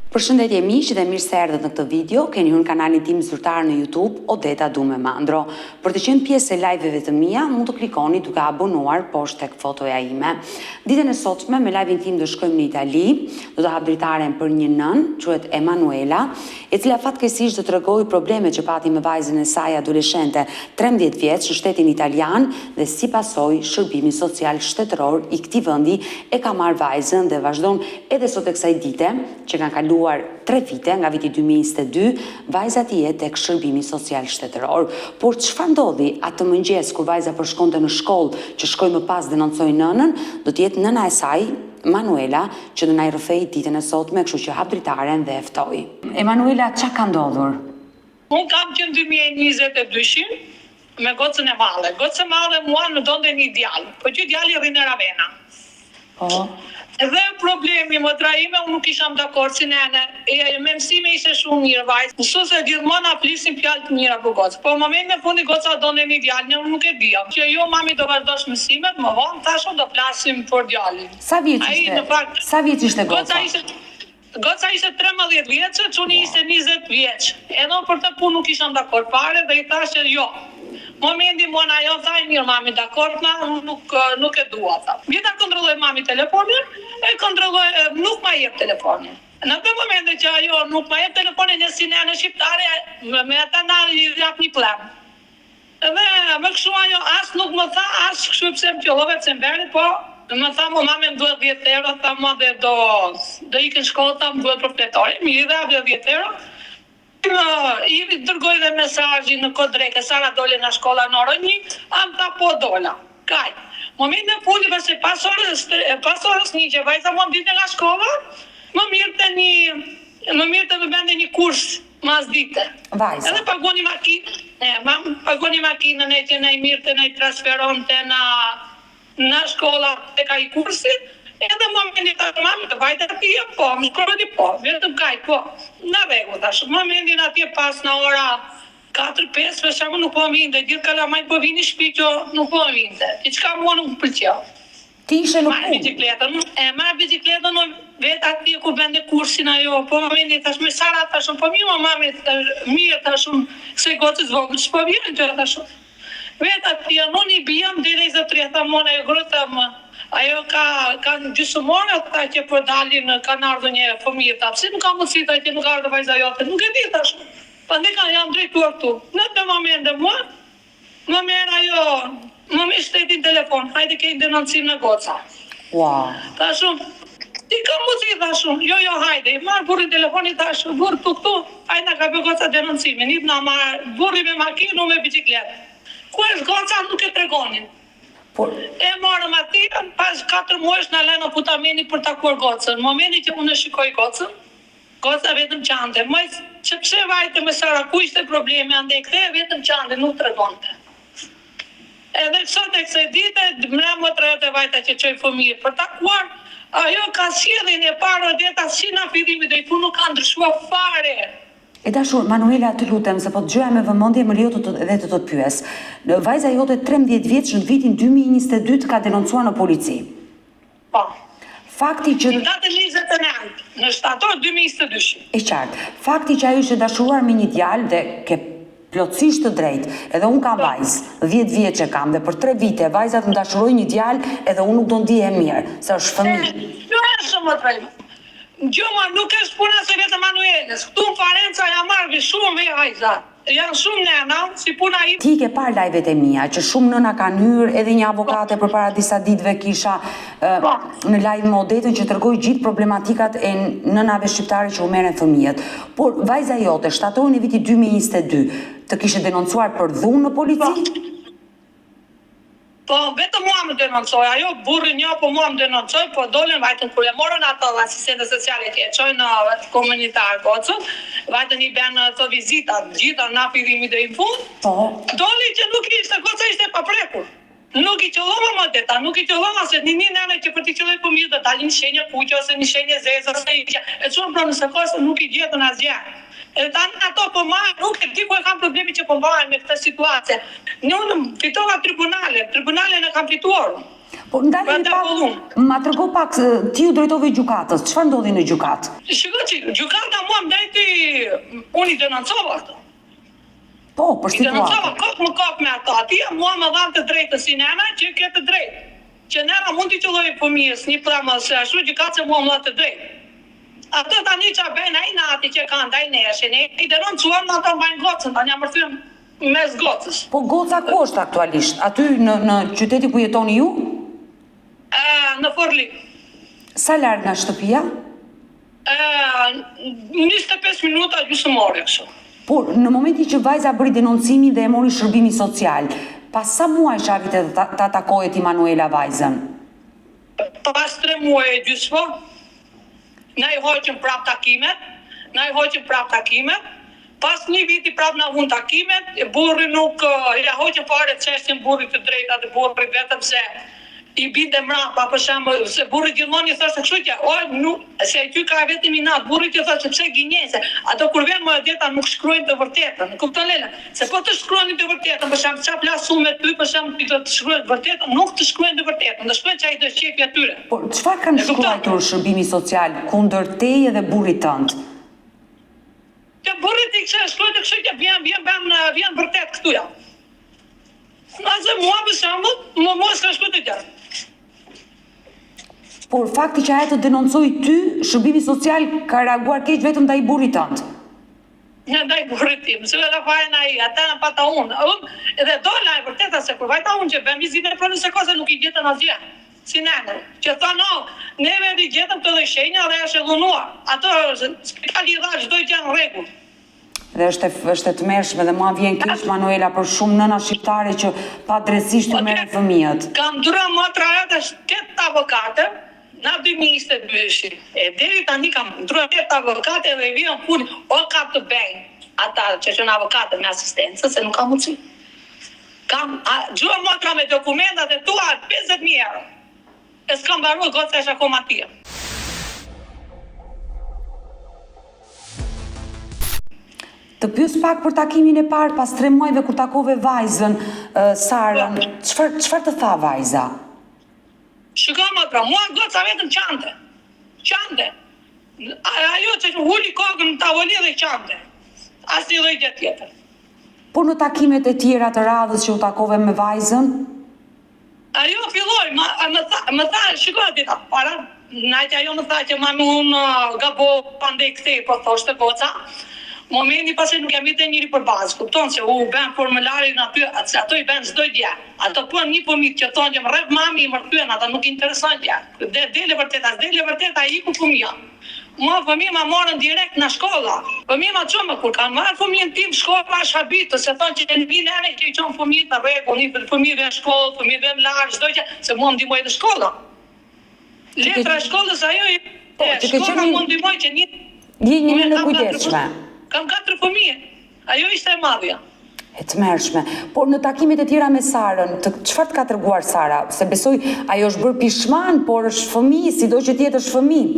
Përshëndetje miq dhe mirë se erdhët në këtë video. Keni hyrë në kanalin tim zyrtar në YouTube, Odeta Du me Mandro. Për të qenë pjesë e live-eve të mia, mund të klikoni duke abonuar poshtë tek fotoja ime. Ditën e sotme me live-in tim do shkojmë në Itali. Do të hap dritaren për një nën, quhet Emanuela, e cila fatkeqësisht do t'rregojë problemet që pati me vajzën e saj adoleshente 13 vjeç në shtetin italian dhe si pasojë shërbimi social shtetëror i këtij vendi e ka marrë vajzën dhe vazhdon edhe sot e kësaj dite që kanë kaluar 3 vite, nga viti 2022, vajza ti jetë tek shërbimi social shtetëror. Por çfarë ndodhi atë mëngjes kur vajza po shkonte në shkollë, që shkoi më pas denoncoi nënën, do të jetë nëna e saj, Manuela, që do na i rrëfej ditën e sotme, kështu që hap dritaren dhe e ftoj. Emanuela, ç'a ka ndodhur? Unë kam qenë 2022 me gocën e madhe. Gocën e madhe mua më donte një djalë, po që djali rri në Ravena. Po. Dhe problemi më trajime, unë nuk isham dakord si nene, me mësime ishte shumë mirë vajzë. Mësuese gjithmonë flisin fjalë të mira për gocë. Po në momentin e fundit goca donte një djalë, unë nuk e dija. Që jo mami do vazhdosh mësimet, më vonë thashë do flasim për djalin. Sa vjeç ishte? Sa vjeç ishte goca? Goca ishte 13 vjeçë, çuni ishte 20 vjeç. Edhe për të punë nuk isham dakord fare dhe i thashë jo. Momenti mona ajo tha mirë mami dakord na nuk e dua tha. Vjeta kontrolloj mami telefonin, e kontrolloj nuk ma jep telefonin. Në atë moment që ajo nuk ma jep telefonin e si nene shqiptare me ata na i jap një plan. Edhe më kështu ajo as nuk më tha as kështu pse më qellove pse mberi, po më tha mo mami më duhet 10 euro, tha mo dhe do ikën shkollë, tha më duhet për fletore, mi dhe 10 euro. I dërgoj dhe mesazhin në kod dreke, Sara dole në shkolla në orën 1, am tha po dola. Kaj. Momentin e fundit se pas orës 1 që vajza mua ditë nga shkolla, më mirë të më bënte një kurs mas dite. Vajza. Edhe pagoni makinën e që na i mirë të na i transferonte në shkolla tek ai kursi. Edhe momentin të mami të vajtë atje, po, më shkroti po, vetëm kaj, po, në rregull tash. Momentin atje pas në ora 4-5, për shkak nuk po vinte, gjithë kalamajt po vini shtëpi që nuk po vinte. Diçka mua nuk më pëlqeu. Ti ishe në punë? Marr bicikletën vetë atje ku bënte kursin ajo, po momentin tash me Sara tash, po mami mirë tash, se gocës vogël, ç'po vjen që tash. Vetë atje unë i bijam deri 23 tha mona e grota më. Ajo ka gjysmore ata që po dalin, kanë ardhur një fëmijë ta. Pse nuk ka mundësi ta që nuk ardhur vajza jote? Nuk e di tash. Prandaj jam drejtuar këtu. Në atë moment mua më merr ajo, më merr shtetin telefon. Hajde ke denoncim në goca. Wow. Tash ti ka mundësi tash. Jo, hajde. Marr burrin telefonin tash, burr këtu. Ai na ka bë goca denoncimin. Nip na marr burri me makinë, me bicikletë. Ku është goca nuk e tregonin. E morëm aty, pas 4 muajsh na lënë në putameni për takuar gocën. Në momentin që unë shikoj gocën, goca vetëm qante. Më pse vajte me Sara, ku ishte problemi, ande kthej vetëm qante, nuk tregonte. Edhe sot e kësaj dite, më 3 vajta që çoj fëmijë për takuar, ajo ka sjelljen e parë Odeta si na fillimi dhe i punë nuk ka ndryshuar fare. E dashur, Manuela, të lutem, se po të gjëja me vëmendje më lejo edhe të të pyes. Vajza jote 13 vjeç në vitin 2022 ka denoncuar në polici. Po. Fakti që në datën 29 në shtator 2022. E qartë. Fakti që ajo ishte dashuruar me një djalë dhe ke plotësisht të drejtë, edhe unë kam vajzë, 10 vjeç e kam dhe për 3 vite vajzat më dashurojnë një djalë edhe unë nuk do ndihem mirë, se është fëmijë. Jo është më drejtë. Gjoma, nuk është puna se vetë Manuelës. Këtu në Farenca jam marrë shumë me vajza. Janë shumë nëna, si puna i... Ti ke parë live-et e mia, që shumë nëna kanë hyrë, edhe një avokate për para disa ditëve kisha në live me Odetën që tregoi gjithë problematikat e nënave shqiptare që u merren fëmijët. Por vajza jote, shtatorin e vitit 2022, të kishte denoncuar për dhunë në polici? Po, vetëm mua më denoncoj, ajo burri një, po mua më denoncoj, po dolën vajtën kur e morën ato asistente sociale që e çojnë në komunitar gocën, vajtën i bën ato vizita, gjitha na fillimi deri në fund. Po. Doli që nuk ishte goca, ishte paprekur. Nuk i qellova më Odeta, nuk i qellova se një nene që për të qelloj fëmijët do dalin shenjë kuqe ose një shenjë zezë ose e çon pra nëse kohë nuk i gjetën asgjë. Edhe tani ato po marr, nuk e di ku e kam problemi që po mbahen me këtë situatë. Unë fitova tribunalen e kam fituar. Po ndalemi pak, ma trego pak, ti u drejtove gjykatës, çfarë ndodhi në gjykatë? Shiko që, gjykata mua më dajti, unë i denoncova këtë. Po, për I denoncova situatë. kok më kok me ato, atje mua më dhanë të drejtë si nena që ke të drejtë. Që nena mund t'i qëlloj fëmijës një pramë se ashtu gjykatë se mua më dhanë të drejtë. Ato tani që bëjnë ai nati që kanë ndaj neshin, i denoncuan në ato mbajnë gocën, tani jam rëthyrë mes gocës. Po goca ku është aktualisht? Aty në qyteti ku jetoni ju? Në Forli. Sa larg nga shtëpia? 25 minuta gjysmore kështu. Por në momentin që vajza bëri denoncimin dhe e mori shërbimi social, pas sa muajsh arrite ta takoje ti Manuela vajzën? Pas 3 muaj e gjysmë, na i hoqëm prap takimet, pas një viti prap na vun takimet, burri nuk, ja hoqëm fare çështjen burrit të drejta dhe burri vetëm se i binte mrapa, për shembull, se burri gjithmonë i thoshte kështu që, se ty ka vetëm i nat, burri ti thoshte pse gënjese, ato kur vjen më djeta nuk shkruajnë të vërtetën, kupton Lela? Se po të shkruani të vërtetën, për shembull, çfarë flas unë me ty, për shembull, ti të shkruaj të vërtetën, nuk të shkruajnë të vërtetën, të shkruajnë çaj të shqepi atyre. Por çfarë kanë shkruar shërbimi social kundër teje dhe burrit tënd? Që burrit i kishte shkruar të kështu që vjen vërtet këtu ja. Nëse mua për shembull, mua s'ka shkruar të gjë. Por fakti që ajo të denoncoi ty, shërbimi social ka reaguar keq vetëm ndaj burrit tënd. Në ndaj burrit tim, se vetë fajnë ai, ata në pata unë. Edhe dola e vërteta se kur vajta unë që bëm vizitë për nëse kose nuk i gjetën asgjë. Si nene, që thonë, neve i gjetëm të dhe shenja dhe është e dhunuar. Ato, spitali dha çdo gjë në rregull. Dhe është e tmerrshme dhe mua vjen keq Manuela për shumë nëna shqiptare që pa drejtësisht u merren fëmijët. Kam ndrua motra jote 8 avokate, na 2022. E deri tani kam ndrua 8 avokate dhe i vjen punë o ka të bëjnë ata që janë avokate me asistencë, se nuk ka mundësi. Kam gjua motra me dokumentat e tua 50.000 euro. E s'kam mbaruar goca është akoma atje. Të pyes pak për takimin e parë pas 3 muajve kur takove vajzën, Sarën, çfarë të tha vajza? Shiko motra, mua goca vetëm qante. Qante. Ajo që huli kokën në tavolinë dhe qante. Asnjë lloj gjë tjetër. Por në takimet e tjera të radhës që u takove me vajzën? Ajo filloi, më tha, shiko dita, para, najtë ajo më tha që mami unë gabo pande këtej, po thoshte goca, momenti pasi nuk jam i të njëri për bazë, kupton se u bën formularin aty, ato i bën çdo gjë. Ato po një fëmijë që thonë që më rreth mami i mërthyen, ata nuk intereson gjë. Dele vërtet ai ku fëmia. Mua fëmijë ma morën direkt në shkolla. Fëmijë ma çon kur kanë marrë fëmijën tim shkolla është habitë, se thonë që në vinë ane që i çon fëmijët në rregull, fëmijë në shkollë, fëmijë në larg, çdo gjë, se mua më ndihmoi në shkolla. Letra e shkollës ajo shkolla më ndihmoi që një në kujdesshme. Kam 4 fëmijë. Ajo ishte e madhja. E tmerrshme. Por në takimet e tjera me Sarën, çfarë ka treguar Sara? Se besoj ajo është bërë pishman, por është fëmijë, sido që tjetë është fëmijë.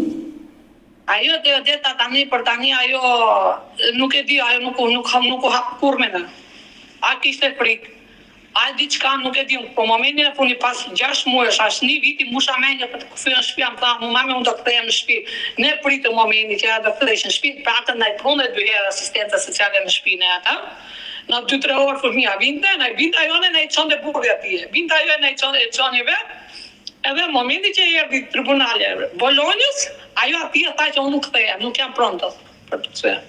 Ajo deta tani për tani ajo nuk e di, ajo nuk u hap kurmen. A kishte frikë. A diçka nuk e di, po momentin e funi pas 6 muajsh, as një viti musha menjë për të kthyer në shtëpi, më tha, mami unë do të kthehem në shtëpi. Ne pritëm momentin që ajo do të kthesh në shtëpi, pra ndaj punë 2 herë asistenca sociale në shtëpinë e ata. Në 2-3 orë fëmia vinte, ajo na i çonte burri atje. Vinte ajo na i çoni vet. Edhe në momentin që erdhi tribunali Bolonjës, ajo atje tha që unë nuk kthehem, nuk jam pronta për të kthyer.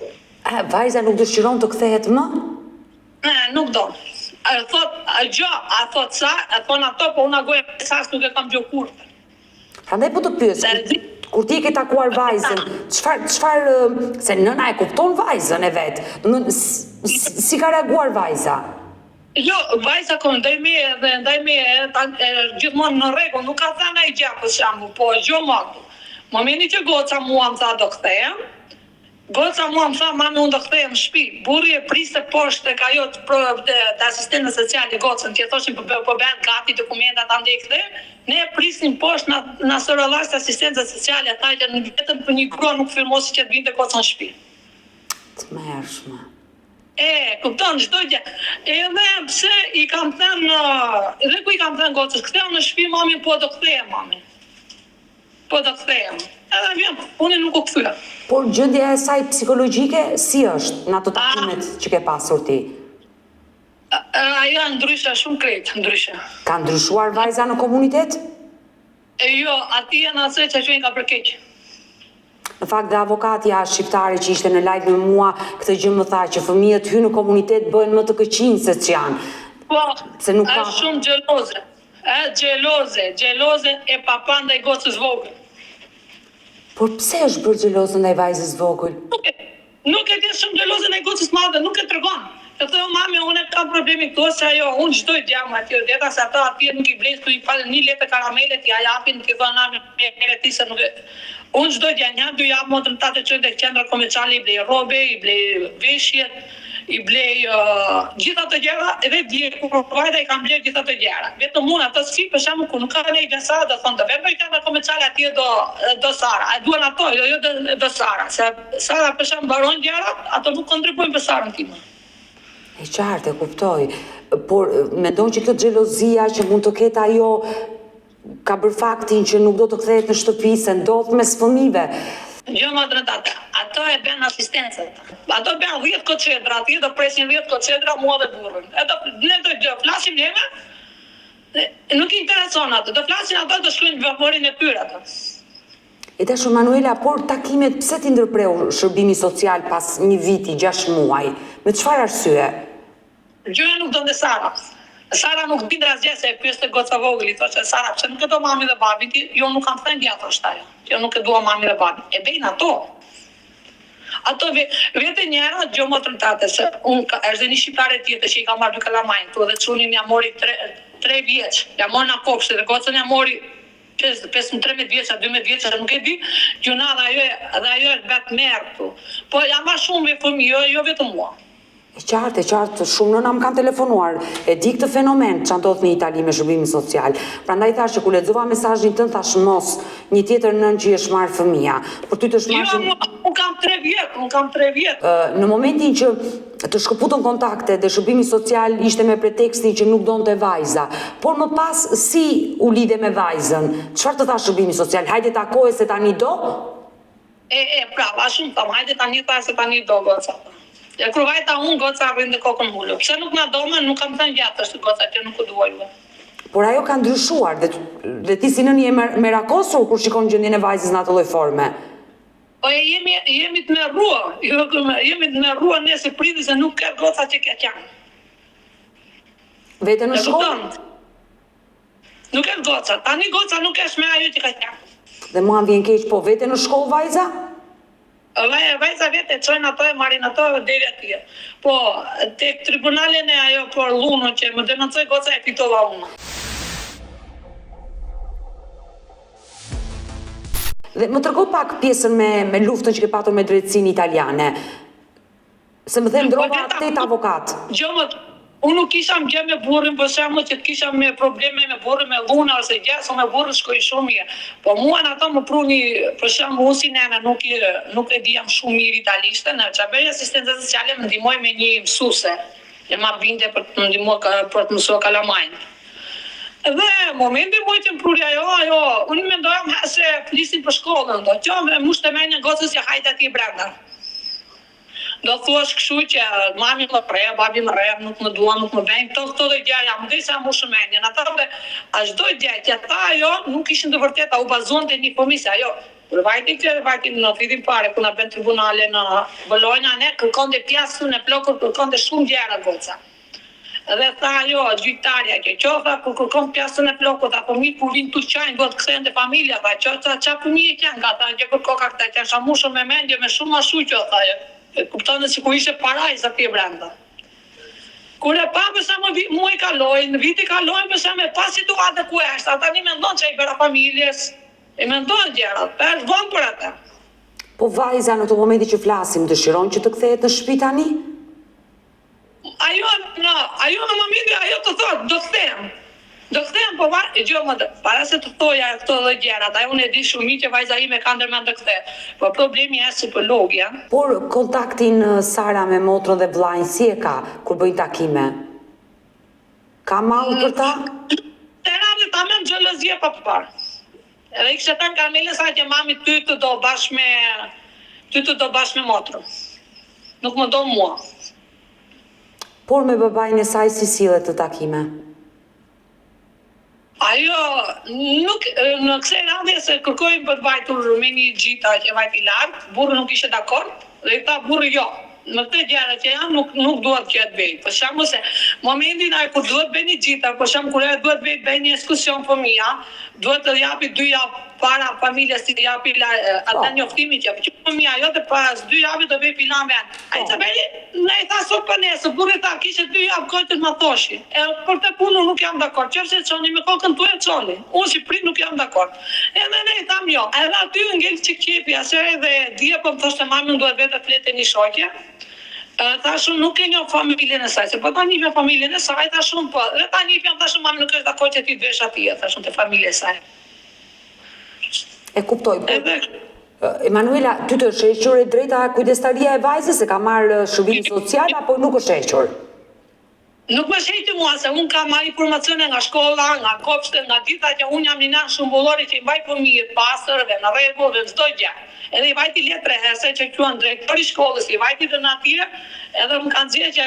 Vajza nuk dëshiron të kthehet më? Nuk do. A thot sa, a thon ato, po unë goja sas nuk e kam gjë kurrë. Prandaj po të pyes, kur ti e ke takuar vajzën, çfarë se nëna e kupton vajzën e vet. Si ka reaguar vajza? Jo, vajza ndaj me gjithmonë në rregull, nuk ka thënë ai gjë për shembull, po gjë më. Momenti që goca mua më tha do kthehem, goca mua më tha, mami unë do kthehem në shtëpi. Burri e priste poshtë tek ajo të asistentës sociale gocën, që thoshin po bën gati dokumentat andaj kthehen. Ne prisnim poshtë na sorollas asistenca sociale, ata që vetëm për një grua nuk firmosi që të vinte goca në shtëpi. Tmerrshme. Kupton çdo gjë. Edhe pse i kam thënë, edhe ku i kam thënë gocës, ktheu në shtëpi mami, po do kthehem mami. Po do kthehem. Edhe vjen, unë nuk u kthyem. Por gjendja e saj psikologjike si është në ato takimet që ke pasur ti? Ajo ndryshe, shumë krejt, ndryshe. Ka ndryshuar vajza në komunitet? Jo, ati e në asë që që ka përkeq. Në fakt dhe avokatja shqiptare që ishte në live me mua, këtë gjë më tha që fëmijët hynë në komunitet bëhen më të këqinj se që janë. Po, se nuk ka... shumë gjeloze. Gjeloze e papa ndaj gocës vogël. Por pse është bërë gjeloze ndaj vajzës vogël? Nuk e di shumë gjeloze ndaj gocës madhe, nuk e tregon. E thë, mami, unë kam problemi këto se ajo, unë çdo gjam atje, deta se ata atje nuk i blejnë, i falën 1 letë karamele, t'ja japin, t'i thonë nami me ti se nuk e... Unë çdo gjë, 1-2 javë motën tatë çoj tek qendra komerciale, i blej rrobe, i blej veshje, i blej gjitha të gjëra, edhe kur vajta i kam bler gjitha të gjëra. Vetëm unë ato si për shembull kur nuk ka ne gjasa, do thonë të vetëm qendra komerciale atje do Sara. A duan ato, jo do Sara, se Sara për shembull baron gjëra, ato nuk kontribuojnë për Sarën time. E qartë, e kuptoj, por mendon që këtë xhelozia që mund të ketë ajo ka bërë faktin që nuk do të kthehet në shtëpi, se ndodh mes fëmijëve. Jo më drejtate, ato e bën asistencët. Ato bën 10 kocedra, atje do presin 10 kocedra mua dhe burrin. Ne do flasim neve. Nuk i intereson ato, do flasin ato, do shkruajnë vaporin e tyre ato. E tash Manuela, por takimet pse ti ndërpreu shërbimi social pas 1 viti, 6 muaj? Me çfarë arsye? Gjëja nuk do të Sara. Sara nuk din asgjë se e pyeste goca vogël, i thoshte Sara, pse nuk e do mami dhe babi ti? Jo, nuk kam thënë gjë, thoshte ajo. Jo, nuk e dua mami dhe babi. E bejnë ato. Ato vetë njëra gjë më tërtate, se unë është dhe një shqiptare tjetër që i ka marrë 2 kalamajnë, tu dhe çunin ja mori 3 vjeç, ja mori në kopshte dhe gocën ja mori 13 vjeça, 12 vjeça, nuk e di, gjuna dhe ajo e vetë merë këtu. Po jam ma shumë me fëmijë, jo vetëm mua. E qartë, shumë nëna më kanë telefonuar, e di këtë fenomen që ndodh në Itali me shërbimin social. Prandaj thash që ku lexova mesazhin tënd thash mos një tjetër nën që i është marrë fëmia. Por ty të është marrë. Jo, unë kam 3 vjet. Në momentin që të shkëputën kontakte dhe shërbimi social ishte me pretekstin që nuk donte vajza, por më pas si u lidhe me vajzën? Çfarë të tha shërbimi social? Hajde takoje se tani do? Prava, shumë tham, hajde tani ta se tani do goca. Ja kur vajta unë goca rrinde kokën mullu. Pse nuk na dome, nuk kam thënë gjatë është goca që nuk u duaj. Por ajo ka ndryshuar dhe ti si nëni je merakosur kur shikon gjendjen e vajzës në atë lloj forme. Po jemi të merrua, jemi të merrua ne si prindi se nuk ka goca që ka qenë. Vete në shkollë? Nuk ka goca, tani goca nuk është me ajo që ka qenë. Dhe mua vjen keq, po vete në shkollë vajza? Vajza vete çojnë ato e marrin ato deri atje. Po tek tribunalin e ajo por Luno që më denoncoi goca e fitova unë. Dhe më tërgo pak pjesën me luftën që ke patur me drejtsinë italiane. Se më dhe ndrova 8 avokat. Unë nuk kisha më gjë me burrin, për shembull që kisha me probleme me burrin, me Luna ose gjasa me burrin shkoj shumë mirë. Po mua në ato më pruni, për shembull unë si nena nuk e di jam shumë mirë italishte, në që bëj asistencë sociale më ndihmoj me një mësuese. E ma binte për të më ndihmuar për të mësuar kalamajnë. Dhe momenti më që më pruri ajo, unë mendoja se flisin për shkollën, do që më mushte me një gocës që hajtë atje brenda. Do thuash kështu që mami më pre, babi më re, nuk më dua, nuk më vjen, këto dhe gjëra, më dhe sa më shumenjen. Ata dhe, a çdo gjë që ata ajo nuk ishin të vërteta, u bazuante një fëmijë, ajo. Kur vajti në fitin pare, ku na bën tribunale në Bologna, ne kërkonte pjasën e plokur, kërkonte shumë gjëra goca. Dhe tha ajo, gjyqtarja që qofa, kur kërkon pjasën e plokut, apo fëmijë kur vinë tu qajnë, duhet kthehen te familja, tha, qa fëmijë që janë, ata që kërkoka këta, që janë shamushën me mendje, me shumë mashuqë, tha ajo. Kuptonë se ku ishe parajs atje brenda. Kur e pa përsa muaj kalojnë, viti kalojnë përsa me pa situatë ku është, ata një mendon që i bëra familjes, i mendon gjërat, është vonë për ata. Po vajza në të momenti që flasim, dëshiron që të kthehet në shtëpi tani? Ajo në momenti, ajo të thotë, do të them. Do kthehem, po para se të thoja këto dhe gjërat, ajo unë e di shumë që vajza ime ka ndërmend të kthehet. Po problemi është psikologja. Por kontaktin Sara me motrën dhe vllajin si e ka kur bëjnë takime? Ka mall për ta? Të radhë ta më xhelozie pa parë. Edhe kishte thënë Karmelës sa që mami ty të do bashkë me motrën. Nuk më do mua. Por me babain e saj si sillet të takime? Ajo nuk në kësaj radhje se kërkojnë për të vajtur me një gjita që vajti lartë, burri nuk ishte dakord dhe i tha burri jo. Në këtë gjëra që janë nuk duhet që të bëj. Për shembull se momentin ai kur duhet bëj një gjita, për shembull kur duhet bëj një ekskursion fëmia, duhet të japi 2 javë para familjes si të japi ata njoftimin që fëmia jote pas 2 javë do bëj filan vend. Ai çfarë ne i tha sot për nesër, burri tha kishte 2 javë kohë të më thoshi. Për të punën nuk jam dakord. Qofse çoni me kokën tuaj çoni. Unë Shqipëri nuk jam dakord. Edhe ne i tham jo. Edhe aty ngel çiqepi, asë edhe dia po më thoshte mami duhet vetë të fletë një shoqe. Thashun nuk e njoh familjen e saj, se po ta njihme familjen e saj, thashun po. Dhe ta njihjem thashun mami nuk është dakord që ti të vesh atje, thashun te familja e saj. E kuptoj. Emanuela, ty të është hequr e drejta kujdestaria e vajzës, se ka marrë shërbim social apo nuk është hequr? Nuk më shejti mua, se unë kam marrë informacione nga shkolla, nga kopshte, nga gjitha që unë jam një nën shumbullori që i mbaj fëmijët pastër dhe në rregull dhe çdo gjë. Edhe i vajti letre hese që quan drejtori shkollës, i vajti të natyrë, edhe më kanë thënë që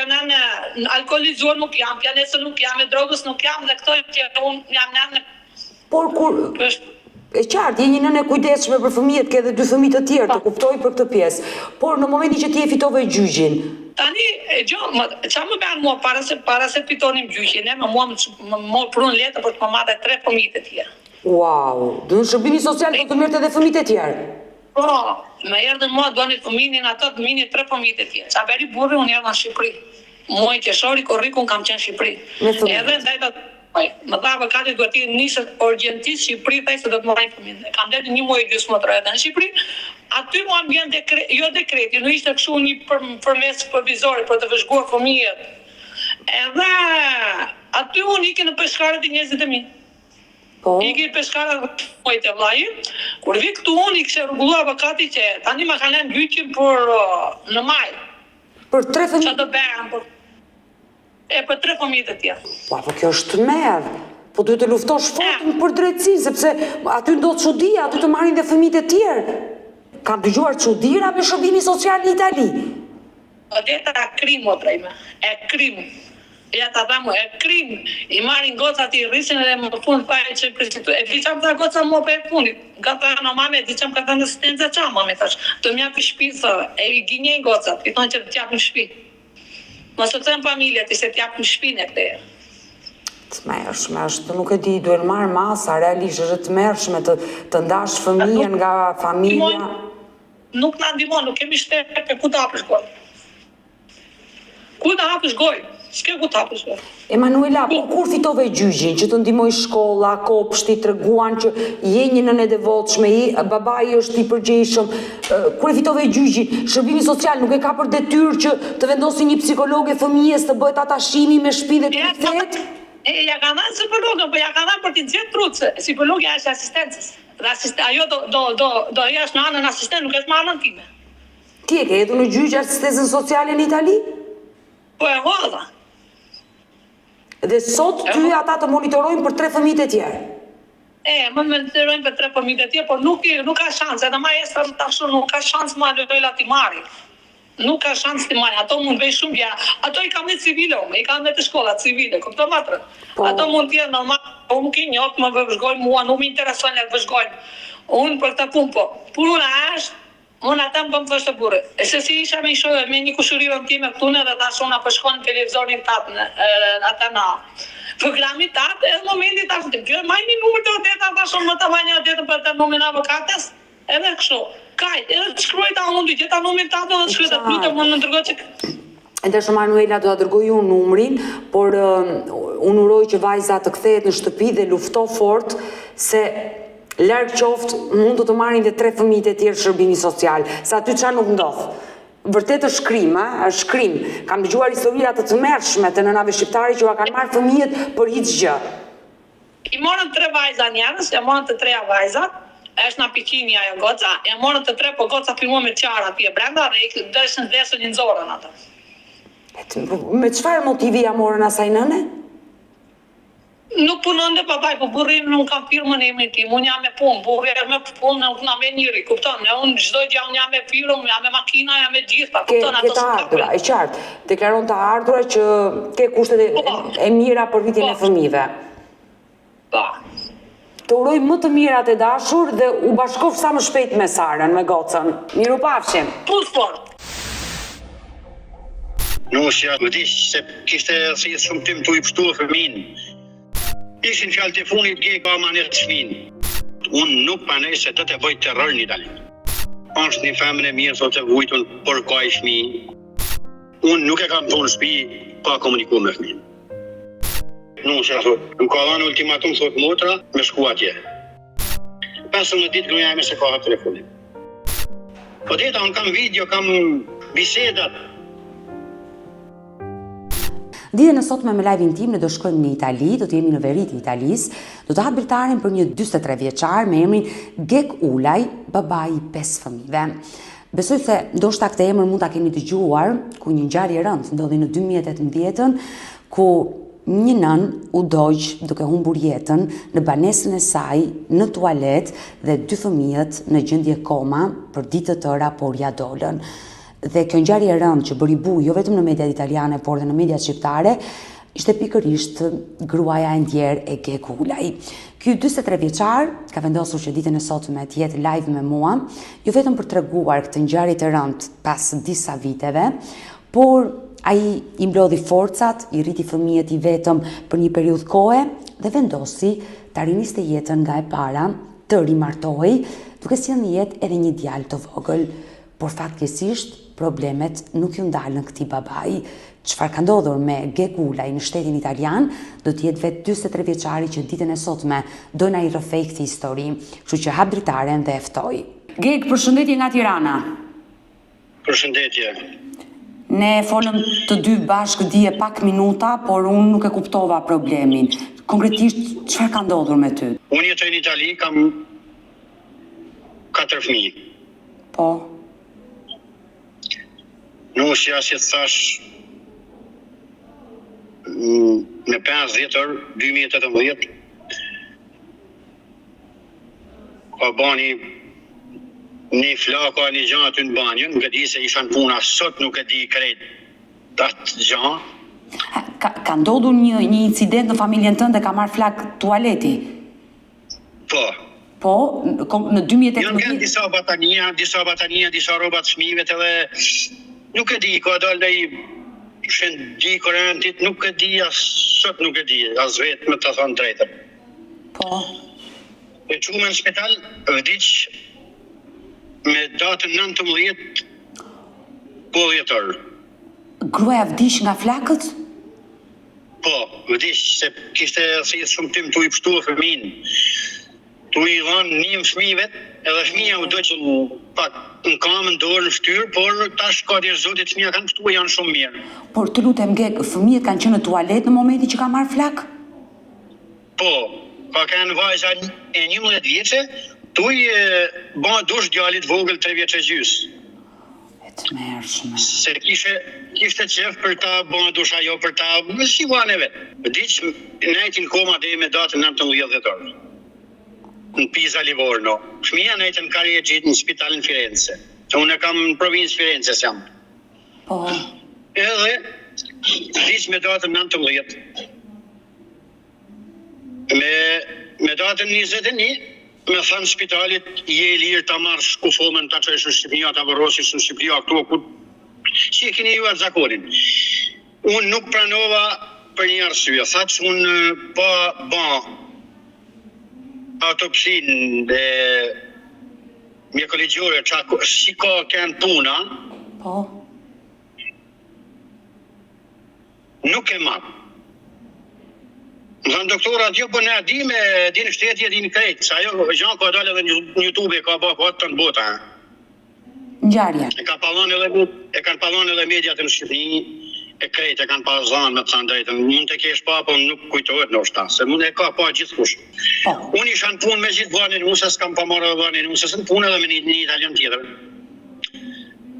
në alkoolizuar nuk jam, pjanesë nuk jam, me drogës nuk jam, dhe këto që unë jam nënë. Por kur e qartë, je një nënë e kujdesshme për fëmijët, ke edhe 2 fëmijë të tjerë, të kuptoj për këtë pjesë. Por në momentin që ti e fitove gjyqin. Tani, çfarë më bën mua para se fitonim gjyqin, mua më prun letër për të më marrë 3 fëmijë të tjerë. Wow, do në shërbimi social do të merrte edhe fëmijët e tjerë. Po, më erdhën mua doni fëminin ato të mini 3 fëmijë të tjerë. Sa bëri burri unë erdha në Shqipëri. Muaj qershori korrikun kam qenë në Shqipëri. Edhe ndajta më dha avokati duhet të nisë urgjentisht Shqipëri thaj se do të marrë fëmijën. Kam dhënë një muaj gjysmë motrë edhe në Shqipëri. Aty mua më vjen dekreti, nuk ishte kështu një përmes provizore për të vëzhguar fëmijët. Edhe aty unë ikë në peshkarët e njerëzit e mi. Iki peshkarët mojtë e vlajë, kur vi këtu unë i kështë rrugullu avokati që tani ma kanë lënë gjyqin për në maj. Për 3 fëmijë? Që të bërën për 3 fëmijët e tjerë. Po kjo është merë. Po duhet të luftosh fort për drejtësi, sepse aty ndodh çudia, aty të marrin dhe fëmijët e tjerë. Kam dëgjuar çudira me shërbimi social në Itali. Deta e krim, motra ime. E krim. Ja ta dhamu, e krim. I marrin gocat i rrisin edhe më fund fare që presitu. E di çam tha goca mua për fundit. Ka thënë mame, di çam ka thënë asistenca çam mame thash. Të më japi shtëpi thove. E i gënjej gocat, i thonë që të japin shtëpi. Mos të them familjet, se të japin shtëpinë e këtej. Të mërshme, është nuk e di, duhet marrë masa, realisht është të mërshme të ndash fëmijën nga familja. Nuk na ndihmon, nuk kemi shtëpi, ku të hapësh gojë? Ku të hapësh gojë? S'ke ku të hapësh gojë? Emanuela, kur fitove gjyqin, që të ndihmoj shkolla, kopshti, treguan që je një nënë e devotshme, babai është i përgjegjshëm, kur e fitove gjyqin, shërbimi social nuk e ka për detyrë që të vendosi një psikologe fëmijës të bëhet atashimi me shtëpi dhe të kthehet? Ja ka dhënë psikologën, po ja ka dhënë për t'i nxjerrë trucë. Psikologja është asistencës. Ajo do jesh në anën asistent, nuk është në anën time. Ti e ke hedhur në gjyq asistencën sociale në Itali? Po e hodha. Dhe sot ty ata të monitorojnë për 3 fëmijët e tjerë? Më monitorojnë për 3 fëmijët e tjerë, por nuk ka shans, edhe ma jesë tashu nuk ka shans ma lojla t'i marri. Nuk ka shans t'i marri, ato mund bëj shumë gjëra. Ato i kam në civile, i kam në të shkolla civile, kupto matrë. Ato mund t'jenë normal, unë ki njot më vëzhgojnë mua, nuk më interesojnë e vëzhgojnë. Unë për të punë po. Puna është, unë ata më bëmë thështë të burë. E se si isha me një kushërirën time këtune dhe ta shuna përshkojnë në televizorin tatë, ata na programit tatë, edhe momentit ta shëtim. Gjë, maj një numër të odeta, ta shumë më të maj një odeta për të numin avokates, edhe kështu. Kajt, edhe të shkruajta unë, dy gjeta numin tatë dhe të shkruajta të lutë, më në ndërgoj që... Ndërshë Manuela do të dërgoj unë numrin, por unë uroj që vajza të kthehet në shtëpi dhe lufto fort se larg qoftë mund të marrin dhe 3 fëmijët e tjerë shërbimi social, sa aty çfarë nuk ndodh. Vërtet është shkrim, është shkrim. Kam dëgjuar historira të tmerrshme të nënave shqiptare që u kanë marrë fëmijët për hiç gjë. I morën 3 vajza njerës, e morën të 3 vajzat, është na pikini ajo goca, e morën të 3 po goca filmua me qara atje brenda dhe i dëshën dhesën një nxorën atë. Me çfarë motivi ja morën asaj nëne? Nuk punon dhe babaj, po burrin nuk kam firmën e emrin tim, unë jam me punë, burri është me punë, nuk na me njëri, kupton? Ne unë çdo gjë unë jam me firmë, jam me makina, jam me gjitha, kupton? Ke të ardhura, e qartë. Deklaron të ardhura që ke kushtet e mira për rritjen e fëmijëve. Po. Të uroj më të mirat e dashur dhe u bashkof sa më shpejt me Sarën, me gocën. Mirupafshim. Plus fort. Nusja, më dish se kishte si shumë tim të i pështu fëmin. Ishin fjalë të funit gej ka amanet fëmin. Unë nuk panej se të të bëjt terror një Itali. Është një femën e mirë, thot të vujtun, por ka i fëmi. Unë nuk e kam tonë shpi pa komuniku me fëmin. Nusja, thot, më ka dhanë ultimatum, thot motra, me shku atje. 15 ditë gruaja ime se ka hap telefonin. Po deta, unë kam video, kam bisedat. Ditën e sotme me live-in tim ne do shkojmë në Itali, do të jemi në veri të Italisë, do të hap birtaren për një 43 vjeçar me emrin Gek Ulaj, babai i 5 fëmijëve. Besoj se ndoshta këtë emër mund ta keni dëgjuar, ku një ngjarje e rëndë ndodhi në 2018-ën, ku një nën u dogj duke humbur jetën në banesën e saj në tualet dhe 2 fëmijët në gjendje koma për ditë të tëra por ja dolën. Dhe kjo ngjarje e rëndë që bëri buj jo vetëm në mediat italiane, por dhe në mediat shqiptare, ishte pikërisht gruaja e ndjer e Gek Ulaj. Ky 43 vjeçar ka vendosur që ditën e sotme të jetë live me mua, jo vetëm për treguar këtë ngjarje të rëndë pas disa viteve, por ai i mblodhi forcat, i rriti fëmijët i vetëm për një periudhë kohe dhe vendosi ta riniste jetën nga e para, të rimartohej, duke sjellë në jetë edhe një djalë të vogël. Por fatkeqësisht problemet nuk ju ndalën këtij babai. Çfarë ka ndodhur me Gek Ulaj në shtetin italian, do të jetë vetë 43 vjeçari që ditën e sotme do na i rrëfej këtë histori, kështu që hap dritaren dhe e ftoj. Gek, përshëndetje nga Tirana. Përshëndetje. Ne folëm të dy bashkë dje pak minuta, por unë nuk e kuptova problemin. Konkretisht, çfarë ka ndodhur me ty? Unë jetoj në Itali, kam 4 fëmijë. Po. Nusja, si të thash, në 5 dhjetër 2018, ka bani një flaka, një gjanë aty në banjën, nuk e di se ishan puna sot, nuk e di krejt atë gjanë. Ka ndodhur një incident në familjen tënde, ka marrë flak tualeti? Po. Po, në 2018... Janë kanë disa batania, disa robat fëmijëve edhe nuk e di, ka dalë dhe i shëndi korentit, nuk e di, as sot nuk e di, as vetë me të thonë drejtën. Po. E qume në spital, vdiq me datën 19 po dhjetër. Gruaja vdiq nga flakët? Po, vdiq, se kishte si shumë tim të i pështu fëmin. Tu i dhanë një fëmijëve, edhe fëmija u do që pak në kamën dorë në ftyrë, por tash ka dhe zotit fëmija kanë pështu e janë shumë mirë. Por të lutem Gek, fëmijët kanë qenë në tualet në momentin që ka marrë flak? Po, ka kanë vajza e 11 vjeçe, tu i ba dush djalit vogël 3 vjeçe gjys. E të mërshme. Se kishte qef për ta ba dush ajo, për ta si vane vetë. Diq, nejtin koma dhe me datën 19 dhjetor. Në Pisa Livorno. Fëmija nejtë në kari e gjitë në spitalin Firenze. Unë e kam në provincë Firenze jam. Po. Edhe, diq me datën 19. Me datën 21, me thanë spitalit, je i lirë ta marrë shkufomen, ta qojsh në Shqipnia, ta vërrosish në Shqipnia, këtu, ku që e keni ju atë zakonin. Unë nuk pranova për një arsye. Tha që unë ba autopsin dhe mjekoligjore që si ka kënë puna, Po. nuk e marë. Më thënë doktorat, jo, po ne di në shtetje, di në krejtë, sa jo, gjanë ka dalë edhe në YouTube, ka ba po atë të në bota. Ngjarje. E kanë pallon edhe mediat në Shqipëri, e krejt e kanë pas zanë me të thënë drejtën. Mund të kesh pa, po nuk kujtohet ndoshta, se mund e ka pa gjithkush. Unë isha në punë me gjithë vllanin musë, s'kam pa marrë vllanin musë, në punë edhe me një italian tjetër.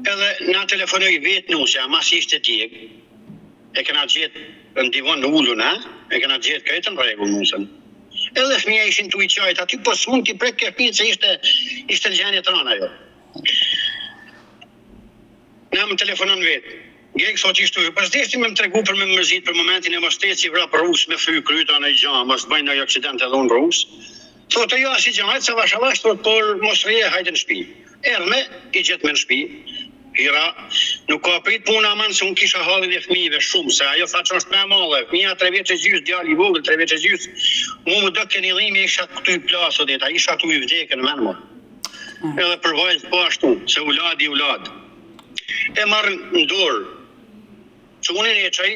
Edhe na telefonoj vetë nusja, mas ishte djeg, e kena gjetë në divon në ullun, e kena gjetë krejtë në rregull nusën. Edhe fëmija ishin tu i qajt aty, po s'mund t'i prek kërpit se ishte në gjenje të rana jo. Na më telefonon vetë. Gjek sot ishtu, pas deshti me më tregu për me mërzit për momentin e mos teci vra për rus me fry kryta në i gjanë, mos bëjnë në aksident edhe unë rus. Thotë jo asi gjahajt, se vashallash, por mos reje hajtë në shpi. Erdhme, i gjetë me në shpi, hira, nuk ka prit puna manë se unë kisha hallin e fëmijëve shumë, se ajo tha që është me mallë, fëmija 3 vjeç e gjys, djali i vogël 3 vjeç e gjys, mu më dëk keni dhimi isha këtu i plasë deta, isha këtu i vdekën me në. Edhe për vajzë po ashtu, se uladi. E marrë në dorë, që unë e qaj,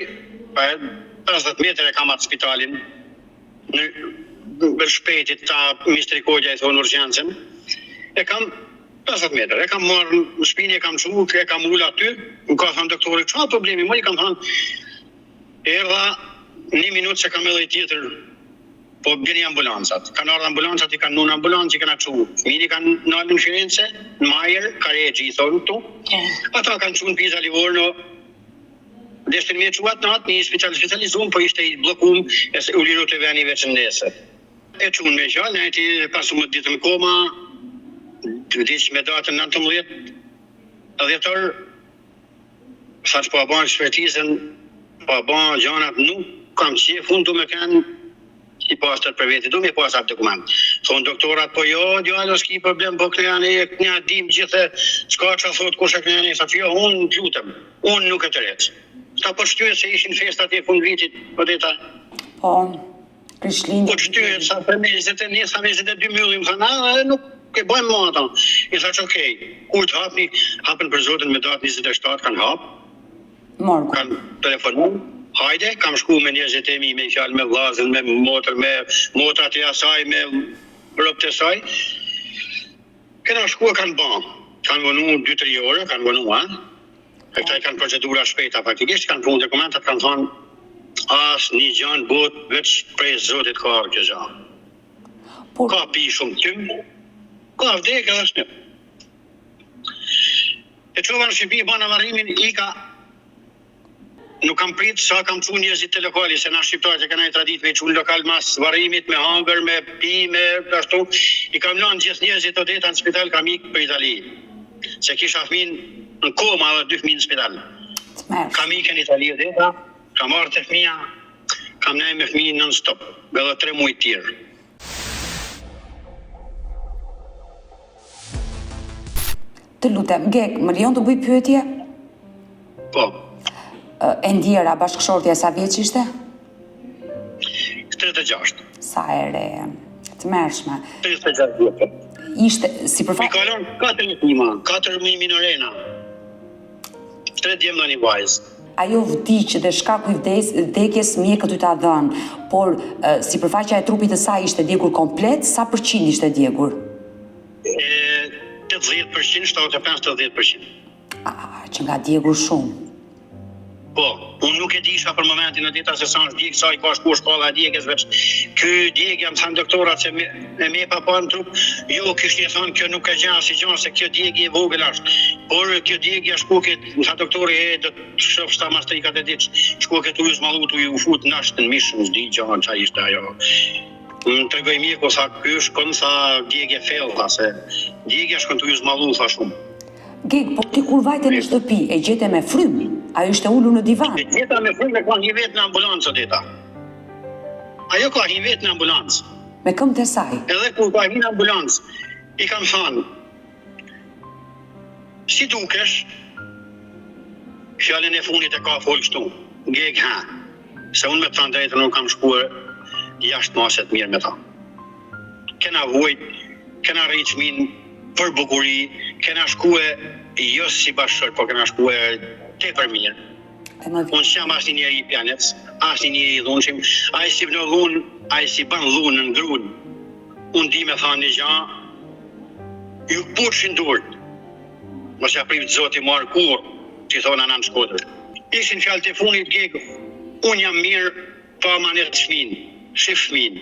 50 meter e kam atë spitalin, në shpetit ta mistrikodja e thonë urgjencën, e kam 50 meter, e kam marrë në shpinë, e kam quk, e kam ullë aty, më ka thënë doktori, që problemi, më i kam thënë, erdha 1 minutë që kam edhe i tjetër, po gjeni ambulancat. Kanë ardhë ambulancat, i kanë nunë ambulancë, i kanë aqu. Mini kanë nalë në Firenze, në Majer, Karegji, i thonë këtu. Ata kanë që në Pisa Livorno, deshtin me quat në atë, një specializumë, po ishte i blokum, e se u liru të veni veç në nese. E që unë me gjallë, në eti pasu më ditë në koma, të diqë me datën 19, dhjetor, sa që po aban ekspertizën, po aban gjanat, nuk kam qe, fundu me kanë, i pasër për veti, du me pasër dokument. Thonë doktorat, po jo, djallë, s'ki problem, po kënja dim gjithë, s'ka që a thotë kushe kënja sa që jo, unë të lutëm, unë nuk e të recë. Ta po shtyët se ishin festat e fund vitit, po deta. Po, Krishtlindje. Po shtyët, sa për me 21, sa me 22 myllim, thëna, nuk e bojmë më ata. I tha që okej, kur të hapni, hapën për zotën me datë 27, kanë hapë, kanë telefonu, hajde, kam shku me njerëzit e mi, me fjallë, me vlazën, me motër, me motrat e asaj, me ropët e saj. Këna shku e kanë ban, kanë vënu 2-3 ore, kanë vënu, e këta i kanë procedura shpejta faktikisht, kanë punë dokumentat, kanë thonë, as një gjanë botë, veç prej zotit ka arë kjo gjanë. Ka pi shumë tymë, ka vdekë edhe shtë. E qova në Shqipi, bana varimin, i ka nuk kam pritë sa kam qunë njerëzit të lokali, se na shqiptarët e kanë tradit me qunë lokal mas varimit, me hangër, me pi, me ashtu. I kam lanë gjithë njerëzit të deta në spital, kam ikë për Itali. Se kisha fëmin në koma dhe 2 fëmin në spital. Kam ikë në Itali dhe deta, kam arë të fëmija, kam nej me fëmin non-stop, edhe 3 mujtë tjerë. Të lutem, Gek, më rion të bëj pyetje? Po. E ndjera bashkëshortja sa vjeç ishte? 36. Sa e re, të mërshme. 36 vjetë. Ishte, si përfaqë... Mi kalon 4 minorena. 3 djemë dhe një vajzë. Ajo vdiq dhe shkaku i vdekjes mjekët i ta dhënë, por si përfaqja e trupit të saj ishte djegur komplet, sa përqind ishte djegur? 80%, 75-80%. Që nga djegur shumë. Po, unë nuk e disha për momentin në dita se sa është djegë, sa i ka shku shkolla e djegës veç. Ky djegë jam thënë doktorat se me pa pa në trup, jo kështë një thonë kjo nuk e gjanë si gjanë se kjo djegë e vogël është. Por kjo djegë ja shku këtë, në thë doktori e do të shëfë shta mastrikat e ditë, shku këtë ujës malu të u fut nashtë në mishë, në zdi gjanë qa ishte ajo. Më të regoj mjeku, sa kjo shkon sa djegë e fell, tha se djegë ja shkon të ujës malu, tha shumë. Gek, po ti kur vajte në shtëpi, e gjete me frymë? Ajo ishte ullu në divan? E gjeta me frymë e ka një vetë në ambulancë, deta. Ajo ka një vetë në ambulancë. Me këm të saj? Edhe kur ka një në ambulancë, i kam thënë, si dukesh, fjallën e funit e ka folë kështu, Gek ha, se unë me të thënë drejtë nuk kam shkuar jashtë maset mirë me ta. Kena vujt, kena rriqmin, për bukuri, kena shkue jo si bashkër, po kena shkue te për mirë. Unë s'jam asë një njeri i pjanets, asë një njeri i dhunëshim, a i si vënë dhunë, a i si banë dhunë në grunë. Unë di me thanë një gja, ju puqin durët. Mos ja privë zoti marë kur, që i thonë anë në Shkodër. Ishin fjalë të funit geg, unë jam mirë, pa amanet fëmin, shif fëmin.